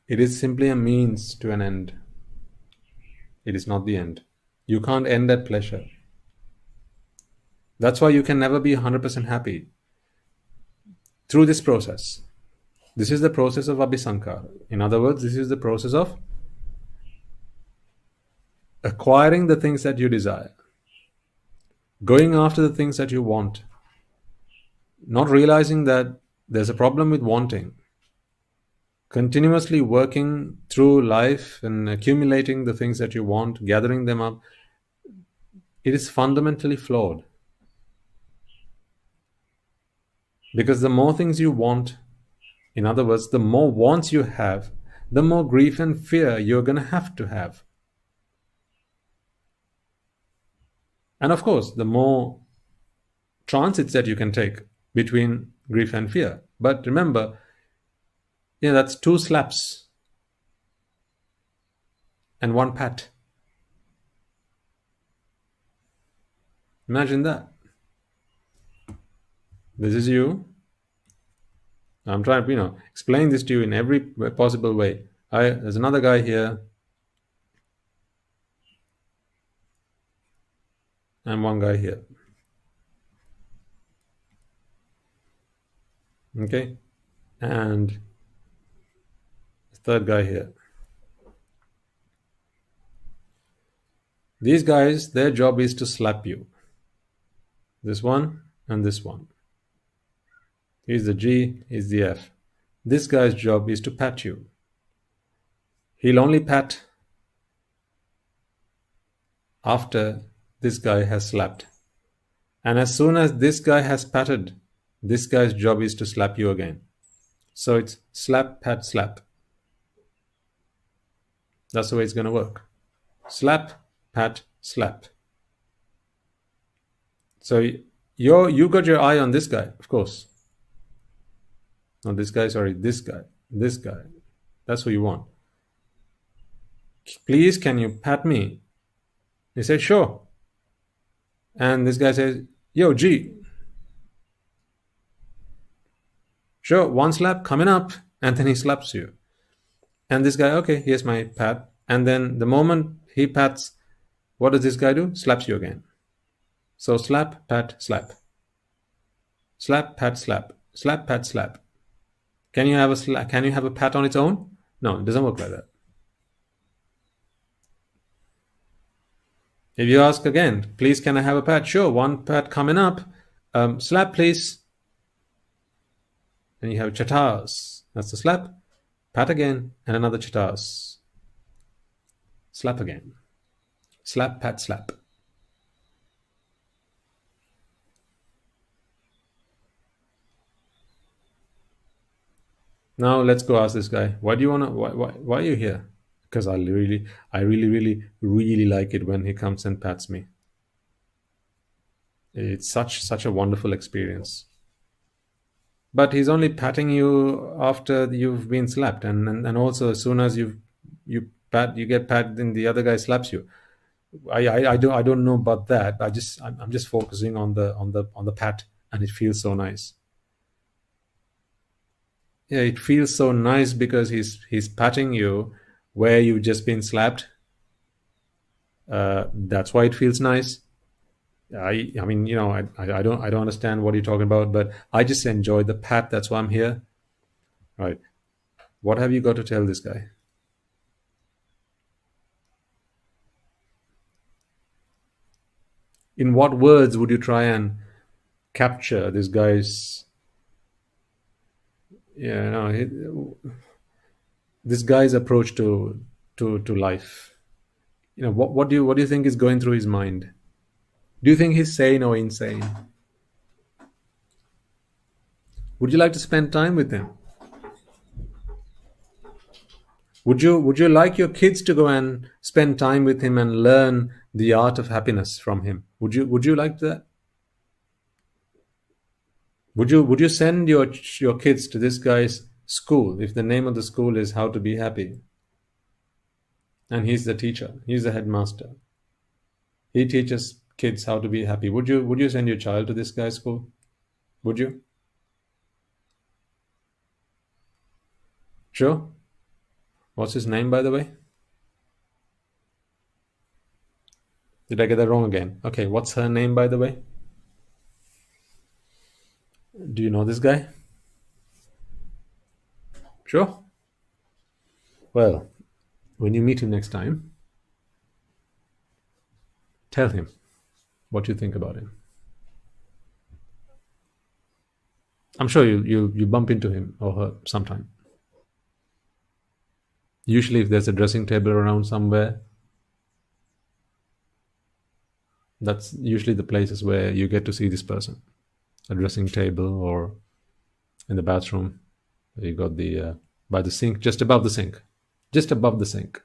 It is simply a means to an end. It is not the end. You can't end at pleasure. That's why you can never be 100% happy through this process. This is the process of abhisankara. In other words, this is the process of acquiring the things that you desire, going after the things that you want, not realizing that there's a problem with wanting, continuously working through life and accumulating the things that you want, gathering them up. It is fundamentally flawed. Because the more things you want, In other words, the more wants you have, the more grief and fear you're going to have. And of course, the more transits that you can take between grief and fear. But remember, that's 2 slaps and 1 pat. Imagine that. This is you. I'm trying to, explain this to you in every possible way. There's another guy here. And 1 guy here. Okay? And the 3rd guy here. These guys, their job is to slap you. This one and this one. He's the G, he's the F. This guy's job is to pat you. He'll only pat after this guy has slapped. And as soon as this guy has patted, this guy's job is to slap you again. So it's slap, pat, slap. That's the way it's going to work. Slap, pat, slap. So you got your eye on this guy, of course. Not this guy, sorry, this guy. This guy. That's who you want. Please, can you pat me? You say, sure. And this guy says, yo, G. Sure, 1 slap coming up. And then he slaps you. And this guy, okay, here's my pat. And then the moment he pats, what does this guy do? Slaps you again. So slap, pat, slap. Slap, pat, slap. Slap, pat, slap. Can you have a pat on its own? No, it doesn't work like that. If you ask again, please, can I have a pat? Sure, 1 pat coming up. Slap, please. Then you have chatars. That's the slap. Pat again, and another chatars. Slap again. Slap, pat, slap. Now let's go ask this guy, why are you here? Because I really like it when he comes and pats me. It's such a wonderful experience. But he's only patting you after you've been slapped, and also as soon as you get patted, then the other guy slaps you. I don't know about that. I'm just focusing on the pat, and it feels so nice. Yeah, it feels so nice because he's patting you where you've just been slapped. That's why it feels nice. I mean, I don't understand what you're talking about, but I just enjoy the pat. That's why I'm here. Right. What have you got to tell this guy? In what words would you try and capture this guy's this guy's approach to life? What do you think is going through his mind? Do you think he's sane or insane? Would you like to spend time with him? Would you like your kids to go and spend time with him and learn the art of happiness from him? Would you like that? Would you send your kids to this guy's school if the name of the school is How to Be Happy? And he's the teacher, he's the headmaster. He teaches kids how to be happy. Would you send your child to this guy's school? Would you? Sure. What's his name, by the way? Did I get that wrong again? Okay, what's her name, by the way? Do you know this guy? Sure. Well, when you meet him next time, tell him what you think about him. I'm sure you bump into him or her sometime. Usually if there's a dressing table around somewhere, that's usually the places where you get to see this person. A dressing table or in the bathroom. You got the by the sink, just above the sink, just above the sink.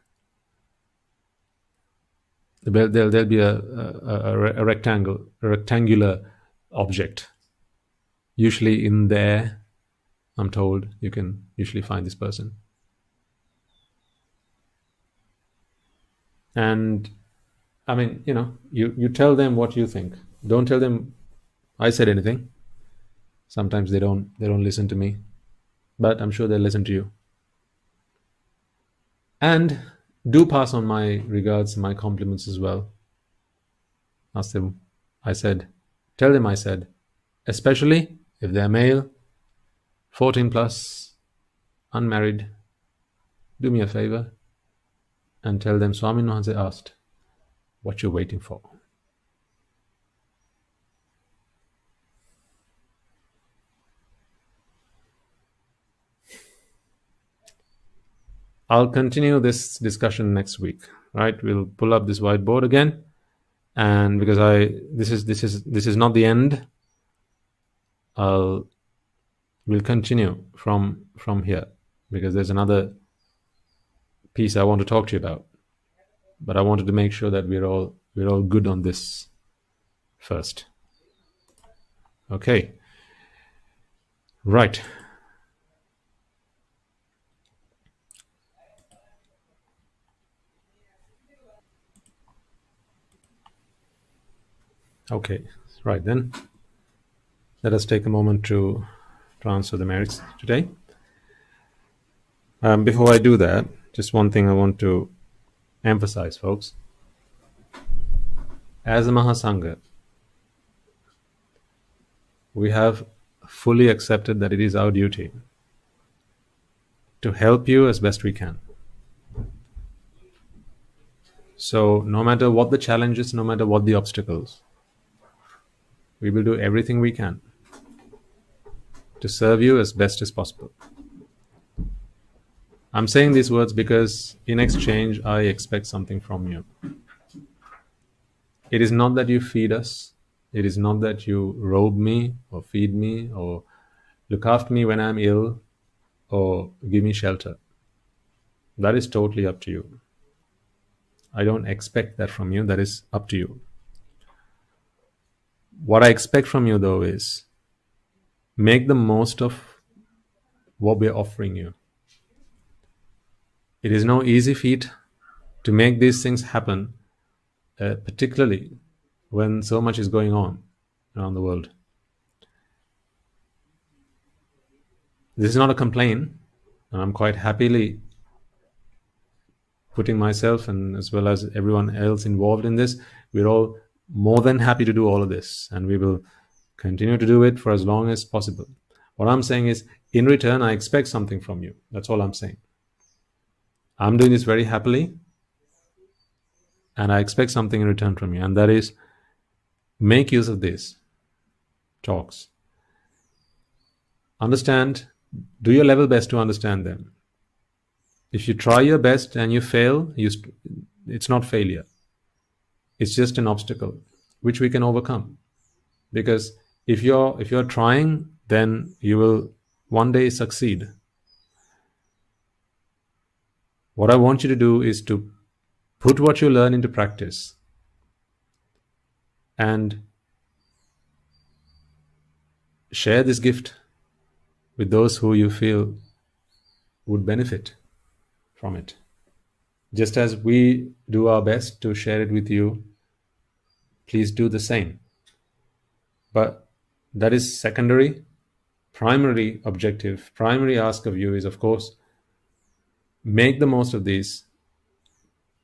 There'll be a rectangular object. Usually in there, I'm told, you can usually find this person. And I mean, you tell them what you think. Don't tell them I said anything. Sometimes they don't listen to me, but I'm sure they'll listen to you. And do pass on my regards, my compliments as well. Ask them, tell them I said, especially if they're male, 14 plus, unmarried, do me a favor and tell them Swami Nuhanse asked, what you're waiting for. I'll continue this discussion next week, right? We'll pull up this whiteboard again, and because this is not the end, we'll continue from here, because there's another piece I want to talk to you about, but I wanted to make sure that we're all good on this first. Okay, right. Okay, right then. Let us take a moment to answer the merits today. Before I do that, just one thing I want to emphasize, folks. As a Mahasangha, we have fully accepted that it is our duty to help you as best we can. So no matter what the challenges, no matter what the obstacles, we will do everything we can to serve you as best as possible. I'm saying these words because in exchange, I expect something from you. It is not that you feed us. It is not that you robe me or feed me or look after me when I'm ill or give me shelter. That is totally up to you. I don't expect that from you. That is up to you. What I expect from you, though, is make the most of what we're offering you. It is no easy feat to make these things happen, particularly when so much is going on around the world. This is not a complaint, and I'm quite happily putting myself and as well as everyone else involved in this. We're all more than happy to do all of this, and we will continue to do it for as long as possible. What I'm saying is, in return, I expect something from you. That's all I'm saying. I'm doing this very happily, and I expect something in return from you, and that is, make use of these talks. Understand, do your level best to understand them. If you try your best and you fail, it's not failure. It's just an obstacle which we can overcome. Because if you're trying, then you will one day succeed. What I want you to do is to put what you learn into practice and share this gift with those who you feel would benefit from it. Just as we do our best to share it with you, please do the same. But that is secondary. Primary objective, primary ask of you is, of course, make the most of these,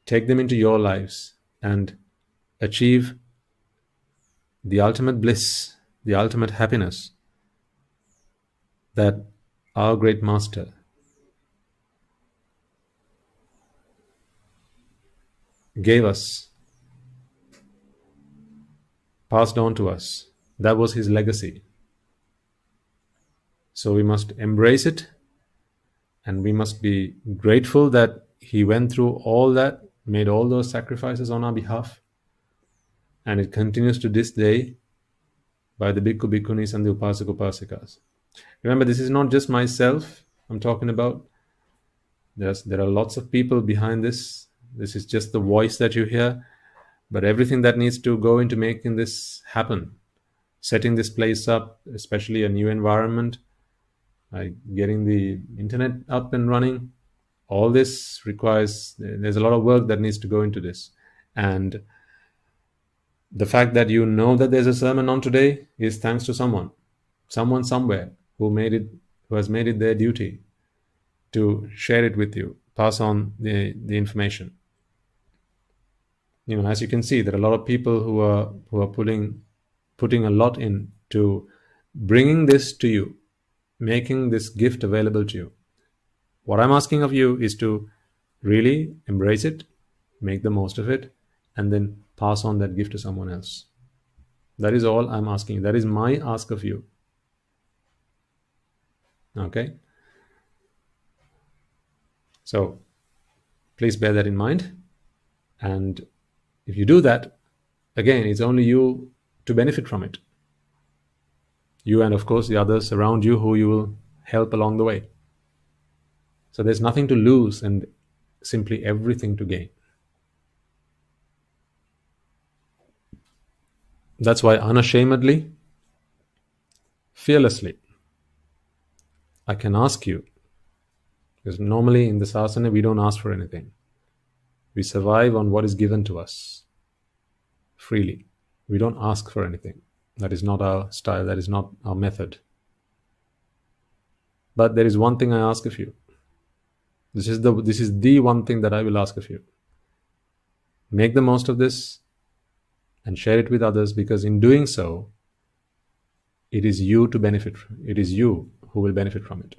take them into your lives, and achieve the ultimate bliss, the ultimate happiness that our great master gave us, passed on to us. That was his legacy. So we must embrace it, and we must be grateful that he went through all that, made all those sacrifices on our behalf, and it continues to this day by the Bhikkhu Bhikkhunis and the Upasak Upasikas. Remember, this is not just myself I'm talking about. There are lots of people behind this. This is just the voice that you hear, but everything that needs to go into making this happen, setting this place up, especially a new environment, getting the internet up and running, all this requires, there's a lot of work that needs to go into this. And the fact that you know that there's a sermon on today is thanks to someone somewhere who has made it their duty to share it with you, pass on the information. As you can see, there are a lot of people who are putting a lot into bringing this to you, making this gift available to you. What I'm asking of you is to really embrace it, make the most of it, and then pass on that gift to someone else. That is all I'm asking. That is my ask of you. Okay? So please bear that in mind. And if you do that, again, it's only you to benefit from it. You and, of course, the others around you who you will help along the way. So there's nothing to lose and simply everything to gain. That's why unashamedly, fearlessly, I can ask you, because normally in the sasana we don't ask for anything. We survive on what is given to us freely. We don't ask for anything. That is not our style. That is not our method. But there is one thing I ask of you. This is the one thing that I will ask of you. Make the most of this and share it with others, because in doing so, it is you to benefit. It is you who will benefit from it.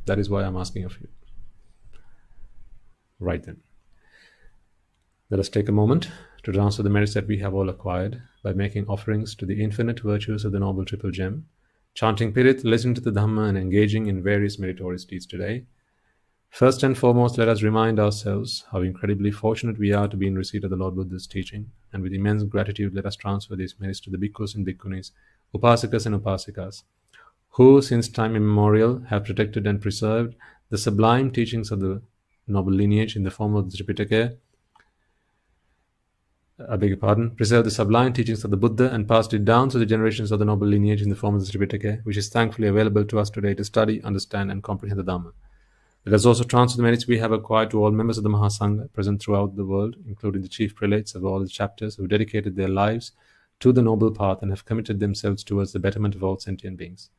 That is why I'm asking of you. Right then. Let us take a moment to transfer the merits that we have all acquired by making offerings to the infinite virtues of the Noble Triple Gem, chanting Pirit, listening to the Dhamma, and engaging in various meritorious deeds today. First and foremost, let us remind ourselves how incredibly fortunate we are to be in receipt of the Lord Buddha's teaching, and with immense gratitude, let us transfer these merits to the bhikkhus and bhikkhunis, upasakas and upasikas, who since time immemorial have protected and preserved the sublime teachings of the noble lineage in the form of the Tripitaka, preserved the sublime teachings of the Buddha and passed it down to the generations of the noble lineage in the form of the Tripitaka, which is thankfully available to us today to study, understand, and comprehend the Dhamma. Let us also transfer the merits we have acquired to all members of the Mahasangha present throughout the world, including the chief prelates of all the chapters who dedicated their lives to the noble path and have committed themselves towards the betterment of all sentient beings.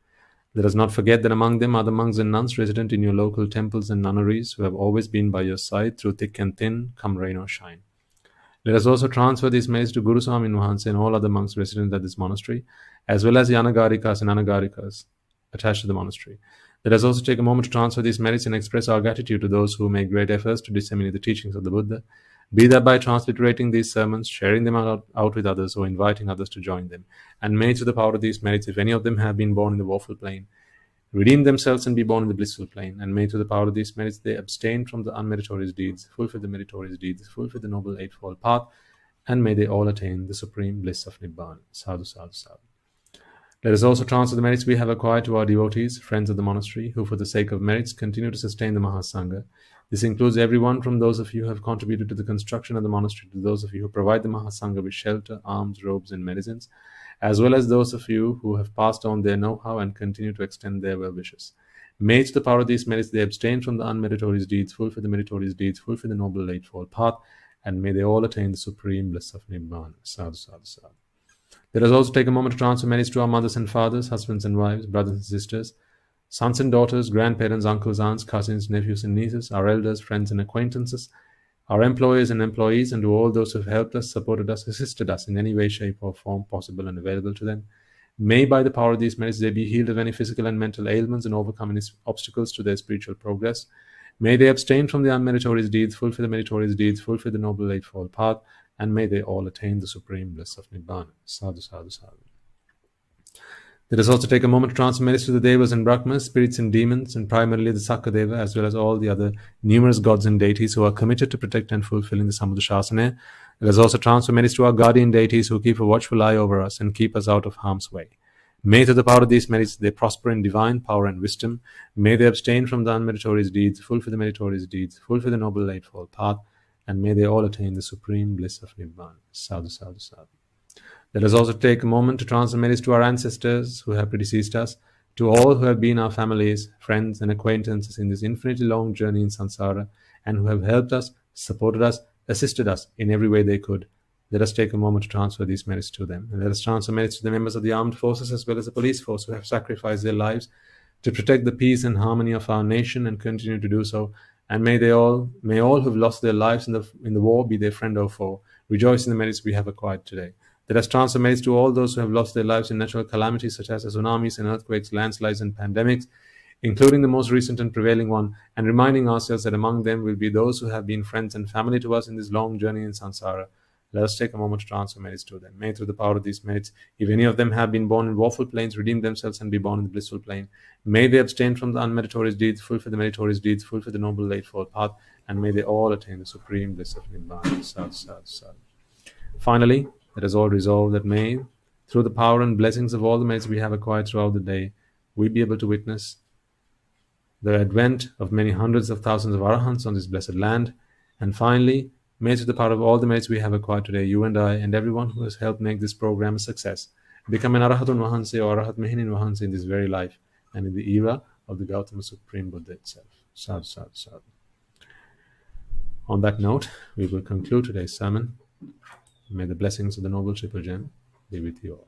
Let us not forget that among them are the monks and nuns resident in your local temples and nunneries who have always been by your side through thick and thin, come rain or shine. Let us also transfer these merits to Guru Swami Nuhanse and all other monks resident at this monastery, as well as the Anagarikas and Anagarikas attached to the monastery. Let us also take a moment to transfer these merits and express our gratitude to those who make great efforts to disseminate the teachings of the Buddha, be that by transliterating these sermons, sharing them out with others, or inviting others to join them. And may through the power of these merits, if any of them have been born in the woeful plane, redeem themselves and be born in the blissful plane. And may through the power of these merits, they abstain from the unmeritorious deeds, fulfill the meritorious deeds, fulfill the noble eightfold path, and may they all attain the supreme bliss of Nibbana. Sadhu, sadhu, sadhu. Let us also transfer the merits we have acquired to our devotees, friends of the monastery, who for the sake of merits continue to sustain the Mahasangha. This includes everyone from those of you who have contributed to the construction of the monastery to those of you who provide the Mahasangha with shelter, alms, robes, and medicines, as well as those of you who have passed on their know-how and continue to extend their well wishes. May to the power of these merits they abstain from the unmeritorious deeds, fulfill the meritorious deeds, fulfill the noble eightfold path, and may they all attain the supreme bliss of Nibbana. Sadhu, sadhu, sadhu. Let us also take a moment to transfer merits to our mothers and fathers, husbands and wives, brothers and sisters, sons and daughters, grandparents, uncles, aunts, cousins, nephews and nieces, our elders, friends and acquaintances, our employers and employees, and to all those who have helped us, supported us, assisted us in any way, shape or form possible and available to them. May by the power of these merits they be healed of any physical and mental ailments and overcome any obstacles to their spiritual progress. May they abstain from the unmeritorious deeds, fulfill the meritorious deeds, fulfill the noble eightfold path, and may they all attain the supreme bliss of Nibbana. Sadhu, sadhu, sadhu. Let us also take a moment to transfer merits to the Devas and Brahmas, spirits and demons, and primarily the Sakadeva, as well as all the other numerous gods and deities who are committed to protect and fulfilling the Samudra Shasana. Let us also transfer merits to our guardian deities who keep a watchful eye over us and keep us out of harm's way. May through the power of these merits they prosper in divine power and wisdom. May they abstain from the unmeritorious deeds, fulfill the meritorious deeds, fulfill the noble eightfold path, and may they all attain the supreme bliss of Nibbana. Sadhu, sadhu, sadhu. Let us also take a moment to transfer merits to our ancestors who have predeceased us, to all who have been our families, friends, and acquaintances in this infinitely long journey in samsara, and who have helped us, supported us, assisted us in every way they could. Let us take a moment to transfer these merits to them. And let us transfer merits to the members of the armed forces as well as the police force who have sacrificed their lives to protect the peace and harmony of our nation and continue to do so. And may all who have lost their lives in the war, be their friend or foe, rejoice in the merits we have acquired today. Let us transfer merits to all those who have lost their lives in natural calamities such as tsunamis and earthquakes, landslides and pandemics, including the most recent and prevailing one, and reminding ourselves that among them will be those who have been friends and family to us in this long journey in samsara. Let us take a moment to transfer merits to them. May through the power of these merits, if any of them have been born in woeful planes, redeem themselves and be born in the blissful plane. May they abstain from the unmeritorious deeds, fulfill the meritorious deeds, fulfill the noble eightfold path, and may they all attain the supreme bliss of Nibbana. Sadhu, sadhu, sadhu. Finally, let us all resolve that may, through the power and blessings of all the merits we have acquired throughout the day, we be able to witness the advent of many hundreds of thousands of arahants on this blessed land. And finally, may through the power of all the merits we have acquired today, you and I and everyone who has helped make this program a success, become an Arahatun Vahanse or Arahat Mehinin Vahanse in this very life and in the era of the Gautama Supreme Buddha itself. Sadhu, sadhu, sadhu. On that note, we will conclude today's sermon. May the blessings of the Noble Triple Gem be with you all.